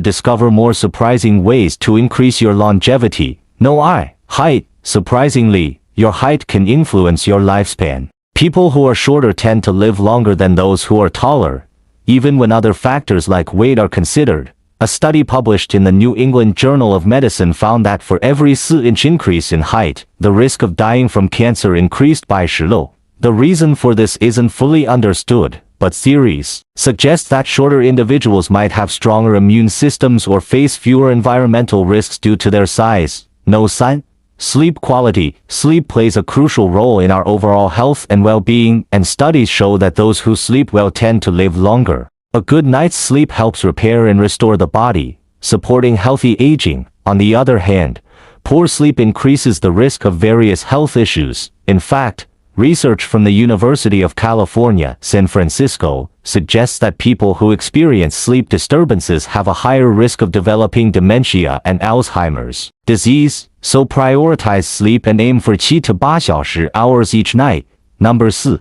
discover more surprising ways to increase your longevity. No. Height. Surprisingly, your height can influence your lifespan. People who are shorter tend to live longer than those who are taller, even when other factors like weight are considered. A study published in the New England Journal of Medicine found that for every 4-inch increase in height, the risk of dying from cancer increased by 10. The reason for this isn't fully understood, but theories suggest that shorter individuals might have stronger immune systems or face fewer environmental risks due to their size. No. Sleep quality. Sleep plays a crucial role in our overall health and well-being, and studies show that those who sleep well tend to live longer. A good night's sleep helps repair and restore the body, supporting healthy aging. On the other hand, poor sleep increases the risk of various health issues. In fact, research from the University of California, San Francisco, suggests that people who experience sleep disturbances have a higher risk of developing dementia and Alzheimer's disease, so prioritize sleep and aim for 7 to 8 hours each night. Number 4.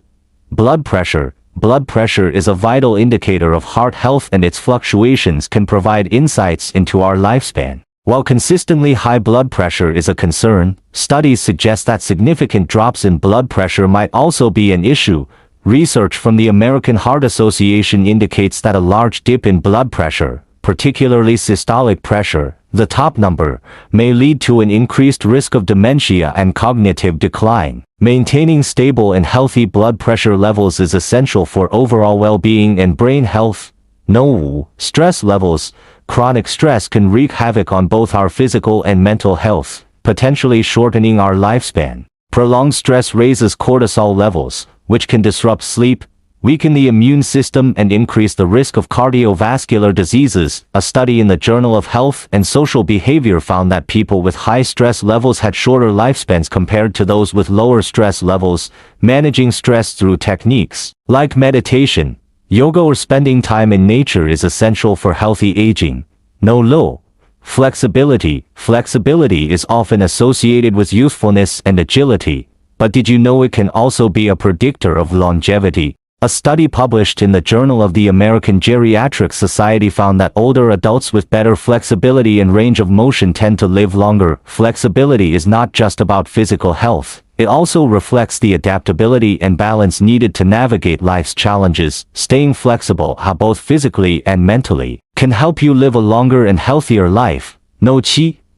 Blood pressure. Blood pressure is a vital indicator of heart health, and its fluctuations can provide insights into our lifespan. While consistently high blood pressure is a concern, studies suggest that significant drops in blood pressure might also be an issue. Research from the American Heart Association indicates that a large dip in blood pressure, particularly systolic pressure, the top number, may lead to an increased risk of dementia and cognitive decline. Maintaining stable and healthy blood pressure levels is essential for overall well-being and brain health. No. Stress levels. Chronic stress can wreak havoc on both our physical and mental health, potentially shortening our lifespan. Prolonged stress raises cortisol levels, which can disrupt sleep, weaken the immune system, and increase the risk of cardiovascular diseases. A study in the Journal of Health and Social Behavior found that people with high stress levels had shorter lifespans compared to those with lower stress levels. Managing stress through techniques like meditation, yoga, or spending time in nature is essential for healthy aging. No. Flexibility. Flexibility is often associated with youthfulness and agility, but did you know it can also be a predictor of longevity? A study published in the Journal of the American Geriatric Society found that older adults with better flexibility and range of motion tend to live longer. Flexibility is not just about physical health. It also reflects the adaptability and balance needed to navigate life's challenges. Staying flexible, both physically and mentally, can help you live a longer and healthier life. No.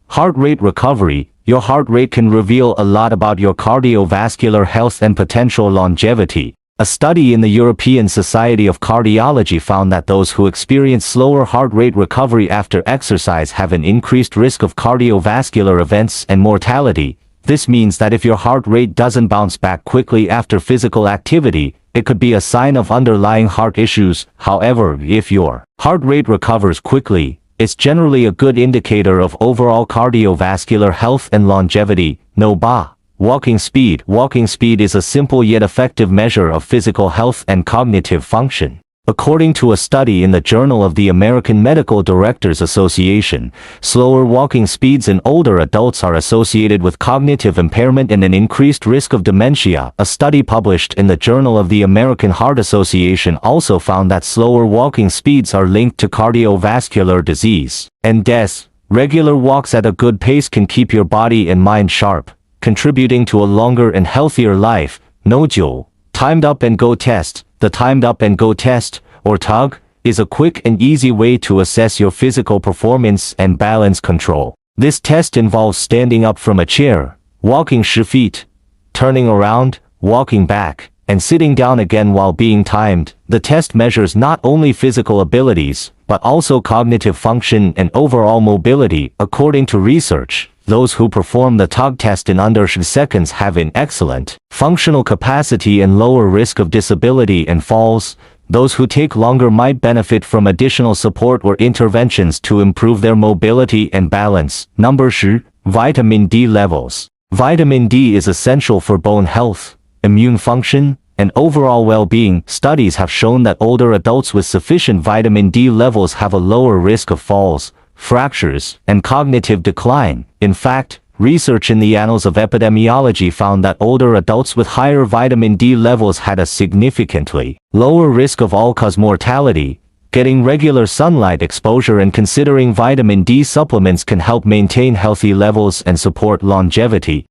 Heart rate recovery. Your heart rate can reveal a lot about your cardiovascular health and potential longevity. A study in the European Society of Cardiology found that those who experience slower heart rate recovery after exercise have an increased risk of cardiovascular events and mortality. This means that if your heart rate doesn't bounce back quickly after physical activity, it could be a sign of underlying heart issues. However, if your heart rate recovers quickly, it's generally a good indicator of overall cardiovascular health and longevity. No ba. Walking speed. Walking speed is a simple yet effective measure of physical health and cognitive function. According to a study in the Journal of the American Medical Directors Association, slower walking speeds in older adults are associated with cognitive impairment and an increased risk of dementia. A study published in the Journal of the American Heart Association also found that slower walking speeds are linked to cardiovascular disease and death. Regular walks at a good pace can keep your body and mind sharp, contributing to a longer and healthier life. No. Timed up and go test. The Timed Up and Go test, or TUG, is a quick and easy way to assess your physical performance and balance control. This test involves standing up from a chair, walking 10 feet, turning around, walking back, and sitting down again while being timed. The test measures not only physical abilities, but also cognitive function and overall mobility. According to research, those who perform the TUG test in under 10 seconds have an excellent functional capacity and lower risk of disability and falls. Those who take longer might benefit from additional support or interventions to improve their mobility and balance. Number 10. Vitamin D levels. Vitamin D is essential for bone health, immune function, and overall well-being. Studies have shown that older adults with sufficient vitamin D levels have a lower risk of falls, fractures, and cognitive decline. In fact, research in the Annals of Epidemiology found that older adults with higher vitamin D levels had a significantly lower risk of all-cause mortality. Getting regular sunlight exposure and considering vitamin D supplements can help maintain healthy levels and support longevity.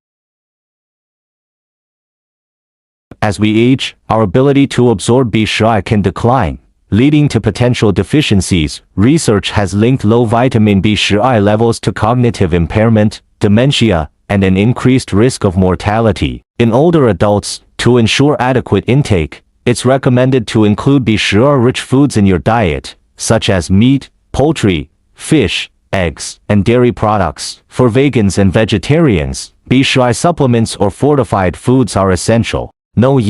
As we age, our ability to absorb B12 can decline, leading to potential deficiencies. Research has linked low vitamin B12 levels to cognitive impairment, dementia, and an increased risk of mortality. In older adults, to ensure adequate intake, it's recommended to include B12-rich foods in your diet, such as meat, poultry, fish, eggs, and dairy products. For vegans and vegetarians, B12 supplements or fortified foods are essential. No.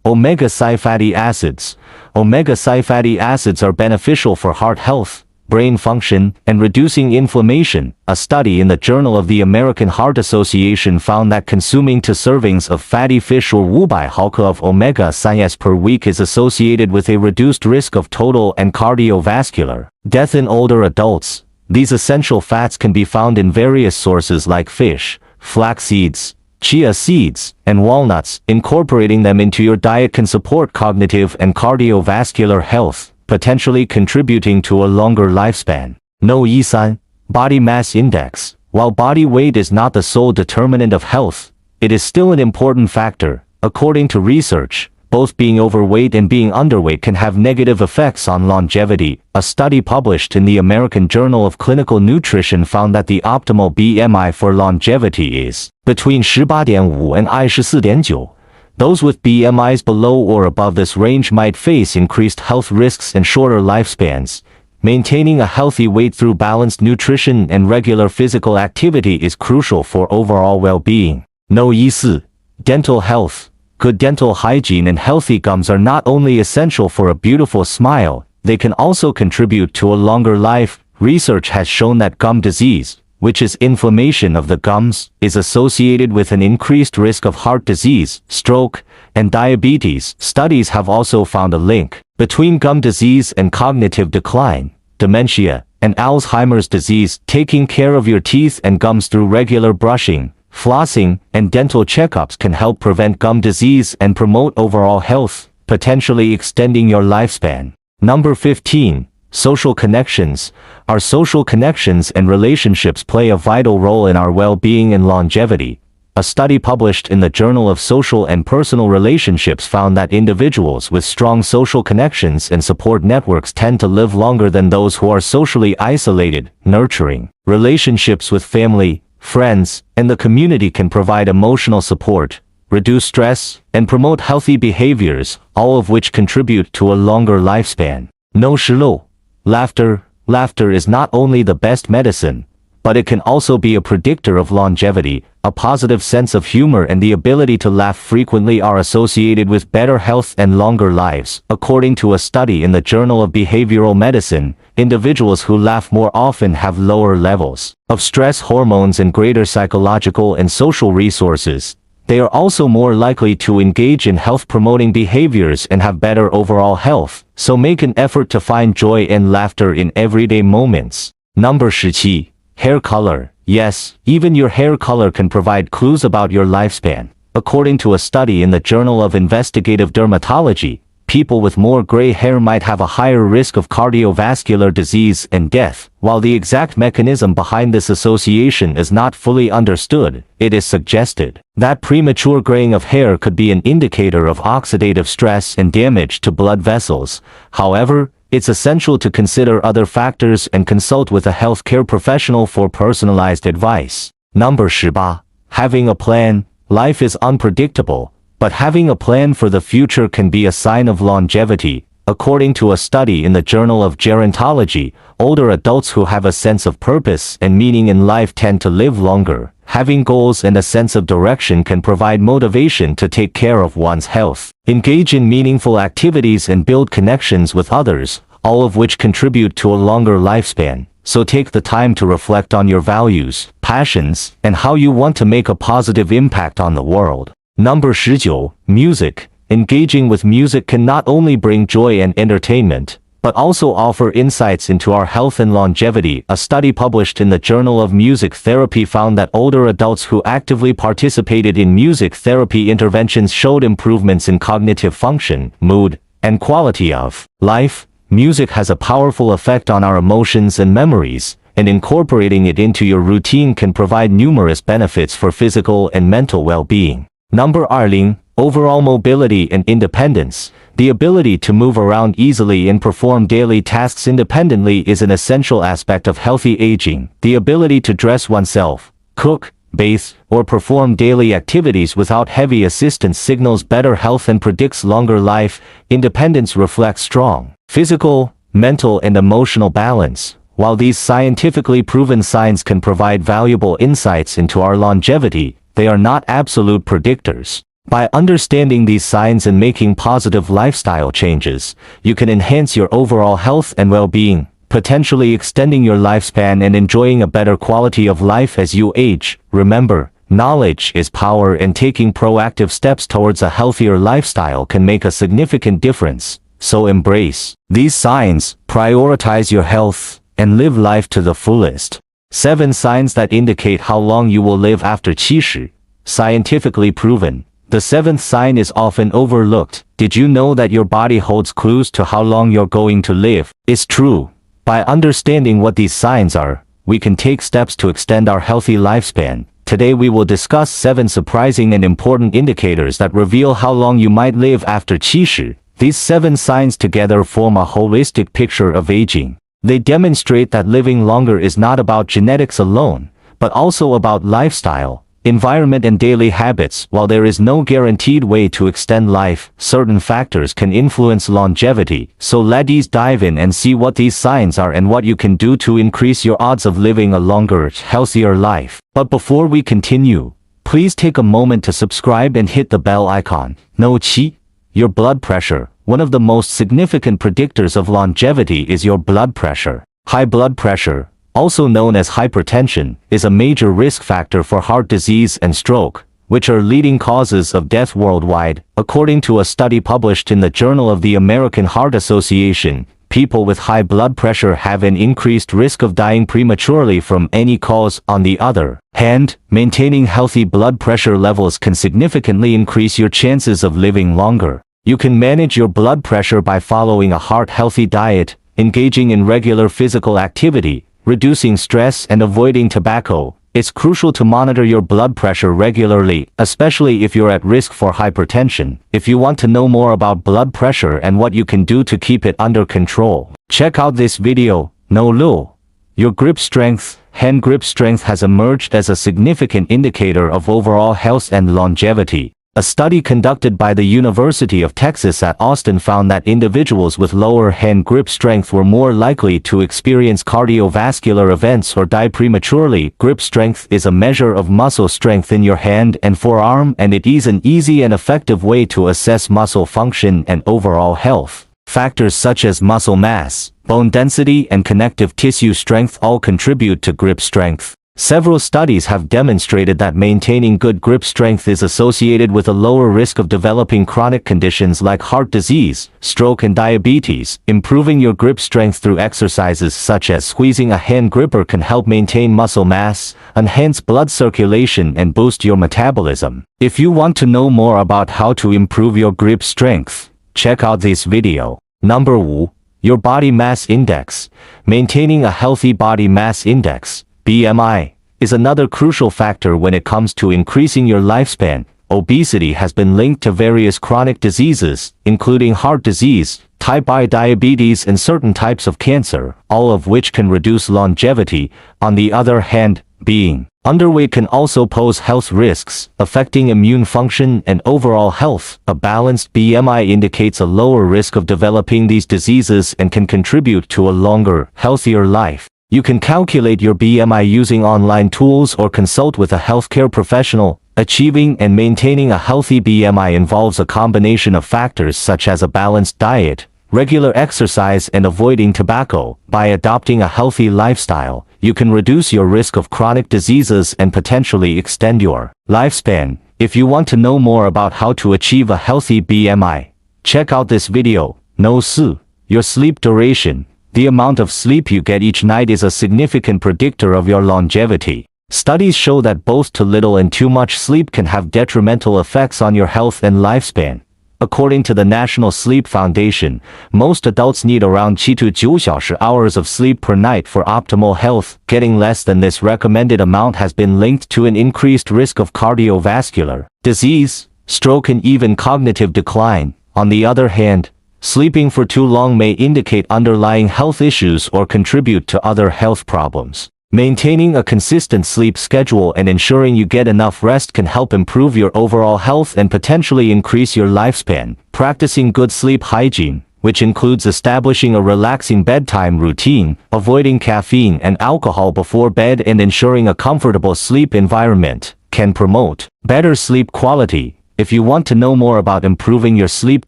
Omega-6 fatty acids. Omega-6 fatty acids are beneficial for heart health, brain function, and reducing inflammation. A study in the Journal of the American Heart Association found that consuming 2 servings of fatty fish or 500 毫克 of omega-6 per week is associated with a reduced risk of total and cardiovascular death in older adults. These essential fats can be found in various sources like fish, flax seeds, chia seeds, and walnuts. Incorporating them into your diet can support cognitive and cardiovascular health, potentially contributing to a longer lifespan. No. 13. Body mass index. While body weight is not the sole determinant of health, it is still an important factor. According to research, both being overweight and being underweight can have negative effects on longevity. A study published in the American Journal of Clinical Nutrition found that the optimal BMI for longevity is between 18.5 and 24.9. Those with BMIs below or above this range might face increased health risks and shorter lifespans. Maintaining a healthy weight through balanced nutrition and regular physical activity is crucial for overall well-being. No. 14. Dental health. Good dental hygiene and healthy gums are not only essential for a beautiful smile, they can also contribute to a longer life. Research has shown that gum disease, which is inflammation of the gums, is associated with an increased risk of heart disease, stroke, and diabetes. Studies have also found a link between gum disease and cognitive decline, dementia, and Alzheimer's disease. Taking care of your teeth and gums through regular brushing, flossing, and dental checkups can help prevent gum disease and promote overall health, potentially extending your lifespan. Number 15. Social connections. Our social connections and relationships play a vital role in our well-being and longevity. A study published in the Journal of Social and Personal Relationships found that individuals with strong social connections and support networks tend to live longer than those who are socially isolated. Nurturing relationships with family, friends, and the community can provide emotional support, reduce stress, and promote healthy behaviors, all of which contribute to a longer lifespan. No. 16. Laughter. Laughter is not only the best medicine, but it can also be a predictor of longevity. A positive sense of humor and the ability to laugh frequently are associated with better health and longer lives. According to a study in the Journal of Behavioral Medicine, individuals who laugh more often have lower levels of stress hormones and greater psychological and social resources. They are also more likely to engage in health-promoting behaviors and have better overall health, so make an effort to find joy and laughter in everyday moments. Number 17. Hair color. Yes, even your hair color can provide clues about your lifespan. According to a study in the Journal of Investigative Dermatology, people with more gray hair might have a higher risk of cardiovascular disease and death. While the exact mechanism behind this association is not fully understood, it is suggested that premature graying of hair could be an indicator of oxidative stress and damage to blood vessels. However, it's essential to consider other factors and consult with a healthcare professional for personalized advice. Number 18. Having a plan. Life is unpredictable, but having a plan for the future can be a sign of longevity. According to a study in the Journal of Gerontology, older adults who have a sense of purpose and meaning in life tend to live longer. Having goals and a sense of direction can provide motivation to take care of one's health, engage in meaningful activities and build connections with others, all of which contribute to a longer lifespan. So take the time to reflect on your values, passions, and how you want to make a positive impact on the world. Number 19. Music. Engaging with music can not only bring joy and entertainment, but also offer insights into our health and longevity. A study published in the Journal of Music Therapy found that older adults who actively participated in music therapy interventions showed improvements in cognitive function, mood, and quality of life. Music has a powerful effect on our emotions and memories, and incorporating it into your routine can provide numerous benefits for physical and mental well-being. Number 20. Overall mobility and independence. The ability to move around easily and perform daily tasks independently is an essential aspect of healthy aging. The ability to dress oneself, cook, bathe, or perform daily activities without heavy assistance signals better health and predicts longer life. Independence reflects strong physical, mental, and emotional balance. While these scientifically proven signs can provide valuable insights into our longevity, they are not absolute predictors. By understanding these signs and making positive lifestyle changes, you can enhance your overall health and well-being, potentially extending your lifespan and enjoying a better quality of life as you age. Remember, knowledge is power, and taking proactive steps towards a healthier lifestyle can make a significant difference. So embrace these signs, prioritize your health, and live life to the fullest. 7 signs that indicate how long you will live after 70. Scientifically proven. The 7th sign is often overlooked. Did you know that your body holds clues to how long you're going to live? It's true. By understanding what these signs are, we can take steps to extend our healthy lifespan. Today we will discuss 7 surprising and important indicators that reveal how long you might live after 70. These 7 signs together form a holistic picture of aging. They demonstrate that living longer is not about genetics alone, but also about lifestyle, environment, and daily habits. While there is no guaranteed way to extend life, certain factors can influence longevity. So let's dive in and see what these signs are and what you can do to increase your odds of living a longer, healthier life. But before we continue, please take a moment to subscribe and hit the bell icon. No chi. Your blood pressure. One of the most significant predictors of longevity is your blood pressure. High blood pressure, also known as hypertension, is a major risk factor for heart disease and stroke, which are leading causes of death worldwide. According to a study published in the Journal of the American Heart Association, people with high blood pressure have an increased risk of dying prematurely from any cause. On the other hand, maintaining healthy blood pressure levels can significantly increase your chances of living longer. You can manage your blood pressure by following a heart-healthy diet, engaging in regular physical activity, reducing stress, and avoiding tobacco. It's crucial to monitor your blood pressure regularly, especially if you're at risk for hypertension. If you want to know more about blood pressure and what you can do to keep it under control, check out this video. No lu. Your grip strength. Hand grip strength has emerged as a significant indicator of overall health and longevity. A study conducted by the University of Texas at Austin found that individuals with lower hand grip strength were more likely to experience cardiovascular events or die prematurely. Grip strength is a measure of muscle strength in your hand and forearm, and it is an easy and effective way to assess muscle function and overall health. Factors such as muscle mass, bone density, and connective tissue strength all contribute to grip strength. Several studies have demonstrated that maintaining good grip strength is associated with a lower risk of developing chronic conditions like heart disease, stroke, and diabetes. Improving your grip strength through exercises such as squeezing a hand gripper can help maintain muscle mass, enhance blood circulation, and boost your metabolism. If you want to know more about how to improve your grip strength, check out this video. Number 5. Your body mass index. Maintaining a healthy body mass index, BMI, is another crucial factor when it comes to increasing your lifespan. Obesity has been linked to various chronic diseases, including heart disease, type 1 diabetes, and certain types of cancer, all of which can reduce longevity. On the other hand, being underweight can also pose health risks, affecting immune function and overall health. A balanced BMI indicates a lower risk of developing these diseases and can contribute to a longer, healthier life. You can calculate your BMI using online tools or consult with a healthcare professional. Achieving and maintaining a healthy BMI involves a combination of factors such as a balanced diet, regular exercise, and avoiding tobacco. By adopting a healthy lifestyle, you can reduce your risk of chronic diseases and potentially extend your lifespan. If you want to know more about how to achieve a healthy BMI, check out this video. No. 4. Your sleep duration. The amount of sleep you get each night is a significant predictor of your longevity. Studies show that both too little and too much sleep can have detrimental effects on your health and lifespan. According to the National Sleep Foundation, most adults need around 7 to 9 hours of sleep per night for optimal health. Getting less than this recommended amount has been linked to an increased risk of cardiovascular disease, stroke, and even cognitive decline. On the other hand, sleeping for too long may indicate underlying health issues or contribute to other health problems. Maintaining a consistent sleep schedule and ensuring you get enough rest can help improve your overall health and potentially increase your lifespan. Practicing good sleep hygiene, which includes establishing a relaxing bedtime routine, avoiding caffeine and alcohol before bed, and ensuring a comfortable sleep environment, can promote better sleep quality. If you want to know more about improving your sleep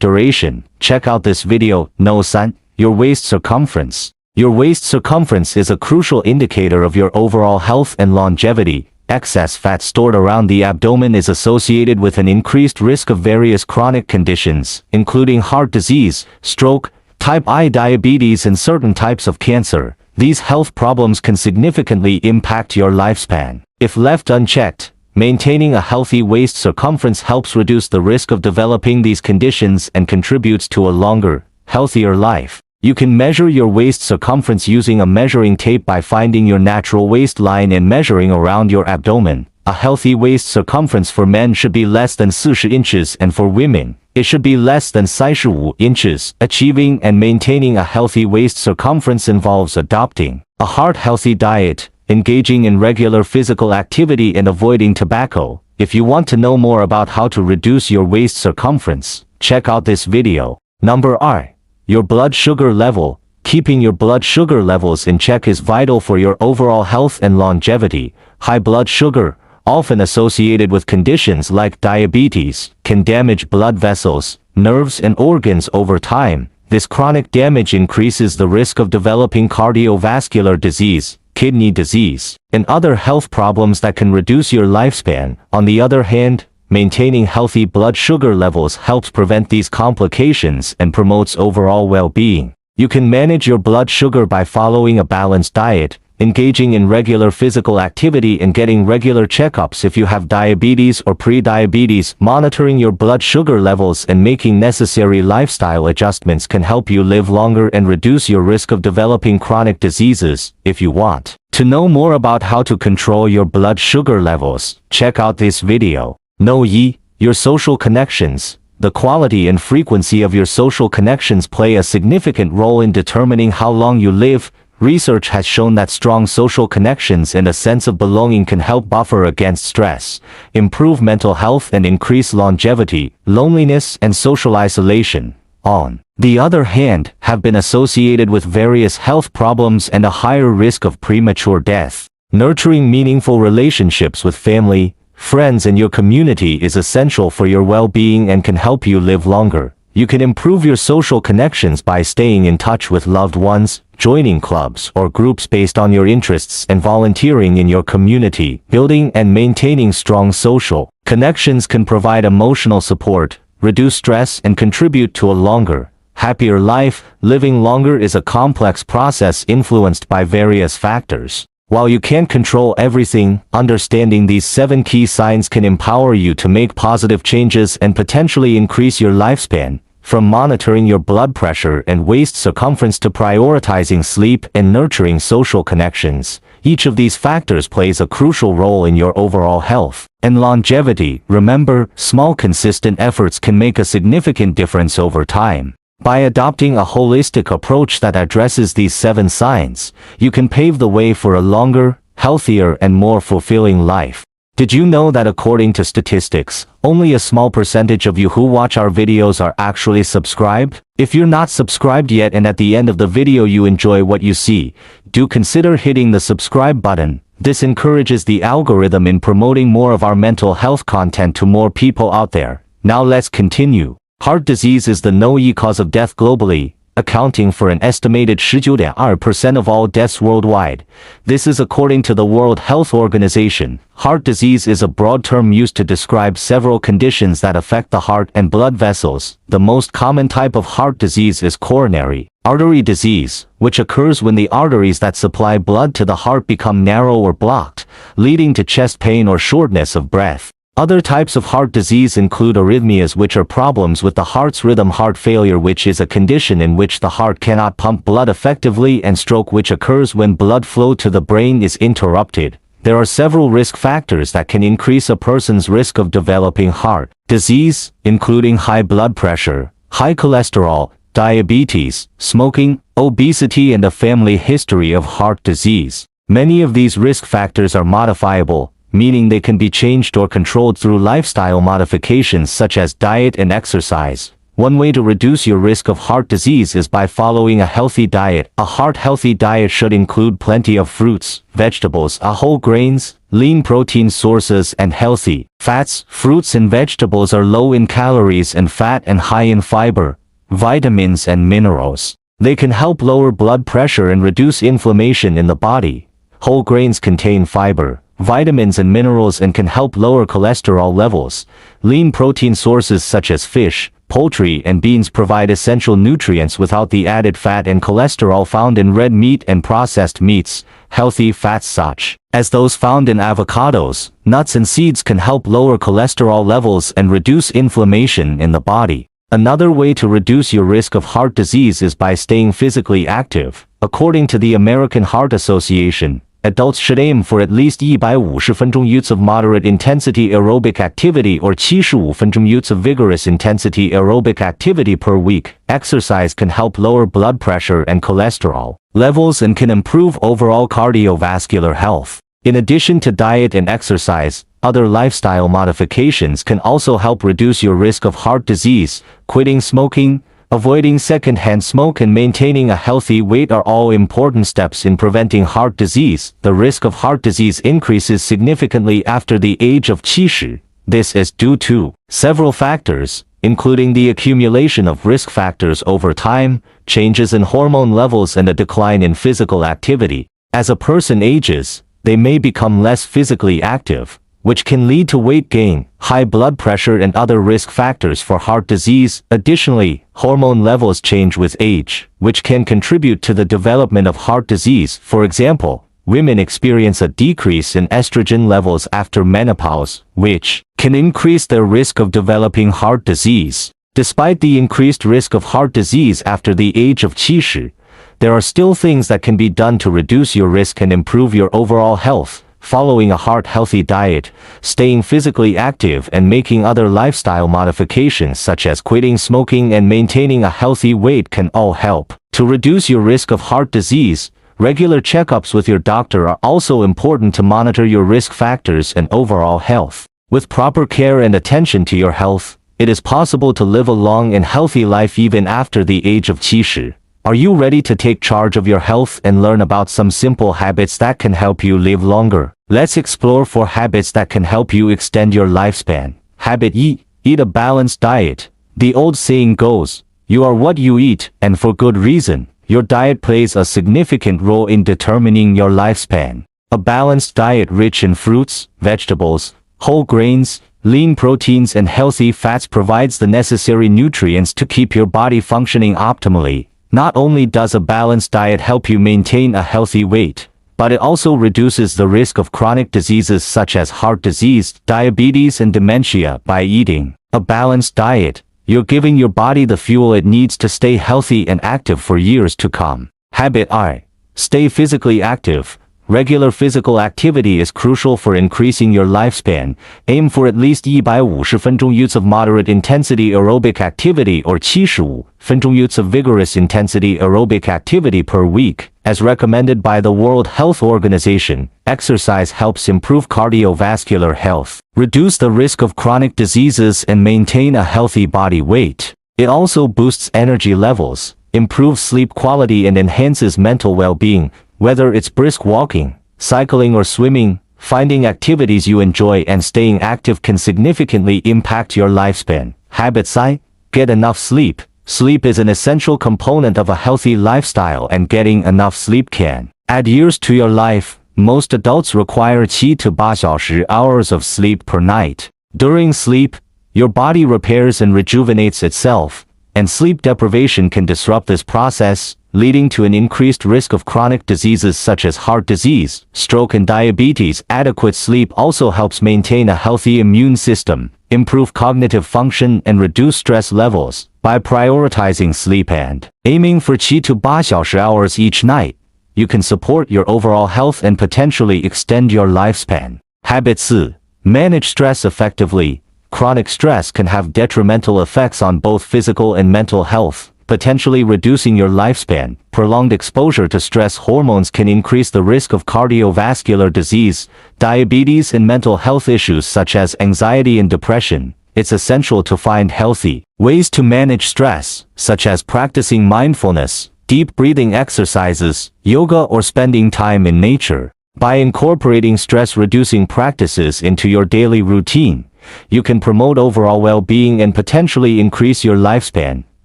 duration, check out this video. No. 3. Your waist circumference. Your waist circumference is a crucial indicator of your overall health and longevity. Excess fat stored around the abdomen is associated with an increased risk of various chronic conditions, including heart disease, stroke, type 1 diabetes, and certain types of cancer. These health problems can significantly impact your lifespan. If left unchecked, maintaining a healthy waist circumference helps reduce the risk of developing these conditions and contributes to a longer, healthier life. You can measure your waist circumference using a measuring tape by finding your natural waistline and measuring around your abdomen. A healthy waist circumference for men should be less than 40 inches, and for women, it should be less than 35 inches. Achieving and maintaining a healthy waist circumference involves adopting a heart-healthy diet, engaging in regular physical activity, and avoiding tobacco. If you want to know more about how to reduce your waist circumference, check out this video. Number 4. Your blood sugar level. Keeping your blood sugar levels in check is vital for your overall health and longevity. High blood sugar, often associated with conditions like diabetes, can damage blood vessels, nerves, and organs over time. This chronic damage increases the risk of developing cardiovascular disease, kidney disease, and other health problems that can reduce your lifespan. On the other hand, maintaining healthy blood sugar levels helps prevent these complications and promotes overall well-being. You can manage your blood sugar by following a balanced diet, engaging in regular physical activity, and getting regular checkups if you have diabetes or pre-diabetes. Monitoring your blood sugar levels and making necessary lifestyle adjustments can help you live longer and reduce your risk of developing chronic diseases. If you want to know more about how to control your blood sugar levels, check out this video. No. 1. Your social connections. The quality and frequency of your social connections play a significant role in determining how long you live. Research has shown that strong social connections and a sense of belonging can help buffer against stress, improve mental health and increase longevity. Loneliness and social isolation, on the other hand, have been associated with various health problems and a higher risk of premature death. Nurturing meaningful relationships with family, friends and your community is essential for your well-being and can help you live longer. You can improve your social connections by staying in touch with loved ones, joining clubs or groups based on your interests and volunteering in your community. Building and maintaining strong social connections can provide emotional support, reduce stress and contribute to a longer, happier life. Living longer is a complex process influenced by various factors. While you can't control everything, understanding these 7 key signs can empower you to make positive changes and potentially increase your lifespan. From monitoring your blood pressure and waist circumference to prioritizing sleep and nurturing social connections, each of these factors plays a crucial role in your overall health and longevity. Remember, small consistent efforts can make a significant difference over time. By adopting a holistic approach that addresses these 7 signs, you can pave the way for a longer, healthier and more fulfilling life. Did you know that according to statistics, only a small percentage of you who watch our videos are actually subscribed? If you're not subscribed yet and at the end of the video you enjoy what you see, do consider hitting the subscribe button. This encourages the algorithm in promoting more of our mental health content to more people out there. Now let's continue. Heart disease is the known cause of death globally, accounting for an estimated 19.2% of all deaths worldwide. This is according to the World Health Organization. Heart disease is a broad term used to describe several conditions that affect the heart and blood vessels. The most common type of heart disease is coronary artery disease, which occurs when the arteries that supply blood to the heart become narrow or blocked, leading to chest pain or shortness of breath. Other types of heart disease include arrhythmias, which are problems with the heart's rhythm, heart failure, which is a condition in which the heart cannot pump blood effectively, and stroke, which occurs when blood flow to the brain is interrupted. There are several risk factors that can increase a person's risk of developing heart disease, including high blood pressure, high cholesterol, diabetes, smoking, obesity, and a family history of heart disease. Many of these risk factors are modifiable, meaning they can be changed or controlled through lifestyle modifications such as diet and exercise. One way to reduce your risk of heart disease is by following a healthy diet. A heart-healthy diet should include plenty of fruits, vegetables, whole grains, lean protein sources, and healthy fats. Fruits and vegetables are low in calories and fat and high in fiber, vitamins, and minerals. They can help lower blood pressure and reduce inflammation in the body. Whole grains contain fiber, vitamins and minerals and can help lower cholesterol levels. Lean protein sources such as fish, poultry and beans provide essential nutrients without the added fat and cholesterol found in red meat and processed meats. Healthy fats such as those found in avocados, nuts and seeds can help lower cholesterol levels and reduce inflammation in the body. Another way to reduce your risk of heart disease is by staying physically active. According to the American Heart Association, adults should aim for at least 150分钟 units of moderate intensity aerobic activity or 75分钟 units of vigorous intensity aerobic activity per week. Exercise can help lower blood pressure and cholesterol levels and can improve overall cardiovascular health. In addition to diet and exercise, other lifestyle modifications can also help reduce your risk of heart disease. Quitting smoking, avoiding secondhand smoke, and maintaining a healthy weight are all important steps in preventing heart disease. The risk of heart disease increases significantly after the age of 70. This is due to several factors, including the accumulation of risk factors over time, changes in hormone levels, and a decline in physical activity. As a person ages, they may become less physically active, which can lead to weight gain, high blood pressure, and other risk factors for heart disease. Additionally, hormone levels change with age, which can contribute to the development of heart disease. For example, women experience a decrease in estrogen levels after menopause, which can increase their risk of developing heart disease. Despite the increased risk of heart disease after the age of 70, there are still things that can be done to reduce your risk and improve your overall health. Following a heart-healthy diet, staying physically active, and making other lifestyle modifications such as quitting smoking and maintaining a healthy weight can all help to reduce your risk of heart disease. Regular checkups with your doctor are also important to monitor your risk factors and overall health. With proper care and attention to your health, it is possible to live a long and healthy life even after the age of 70. Are you ready to take charge of your health and learn about some simple habits that can help you live longer? Let's explore 4 habits that can help you extend your lifespan. Habit E. Eat a balanced diet. The old saying goes, you are what you eat, and for good reason. Your diet plays a significant role in determining your lifespan. A balanced diet rich in fruits, vegetables, whole grains, lean proteins and healthy fats provides the necessary nutrients to keep your body functioning optimally. Not only does a balanced diet help you maintain a healthy weight, but it also reduces the risk of chronic diseases such as heart disease, diabetes and dementia. By eating a balanced diet, you're giving your body the fuel it needs to stay healthy and active for years to come. Habit I. Stay physically active. Regular physical activity is crucial for increasing your lifespan. Aim for at least 150分钟 units of moderate intensity aerobic activity or 75分钟 units of vigorous intensity aerobic activity per week. As recommended by the World Health Organization, exercise helps improve cardiovascular health, reduce the risk of chronic diseases and maintain a healthy body weight. It also boosts energy levels, improves sleep quality and enhances mental well-being. Whether it's brisk walking, cycling or swimming, finding activities you enjoy and staying active can significantly impact your lifespan. Habit I. Get enough sleep. Sleep is an essential component of a healthy lifestyle and getting enough sleep can add years to your life. Most adults require 7 to 8 小时 hours of sleep per night. During sleep, your body repairs and rejuvenates itself, and sleep deprivation can disrupt this process, leading to an increased risk of chronic diseases such as heart disease, stroke and diabetes. Adequate sleep also helps maintain a healthy immune system, improve cognitive function and reduce stress levels. By prioritizing sleep and aiming for 7 to 8 小时 hours each night, you can support your overall health and potentially extend your lifespan. Habit II. Manage stress effectively. Chronic stress can have detrimental effects on both physical and mental health, potentially reducing your lifespan. Prolonged exposure to stress hormones can increase the risk of cardiovascular disease, diabetes and mental health issues such as anxiety and depression. It's essential to find healthy ways to manage stress, such as practicing mindfulness, deep breathing exercises, yoga or spending time in nature. By incorporating stress-reducing practices into your daily routine, you can promote overall well-being and potentially increase your lifespan.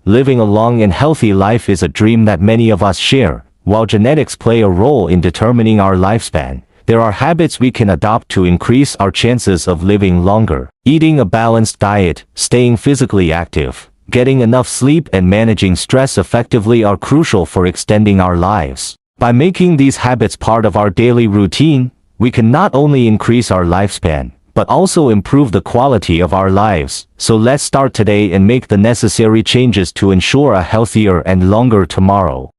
Living a long and healthy life is a dream that many of us share. While genetics play a role in determining our lifespan, there are habits we can adopt to increase our chances of living longer. Eating a balanced diet, staying physically active, getting enough sleep and managing stress effectively are crucial for extending our lives. By making these habits part of our daily routine, we can not only increase our lifespan, but also improve the quality of our lives. So let's start today and make the necessary changes to ensure a healthier and longer tomorrow.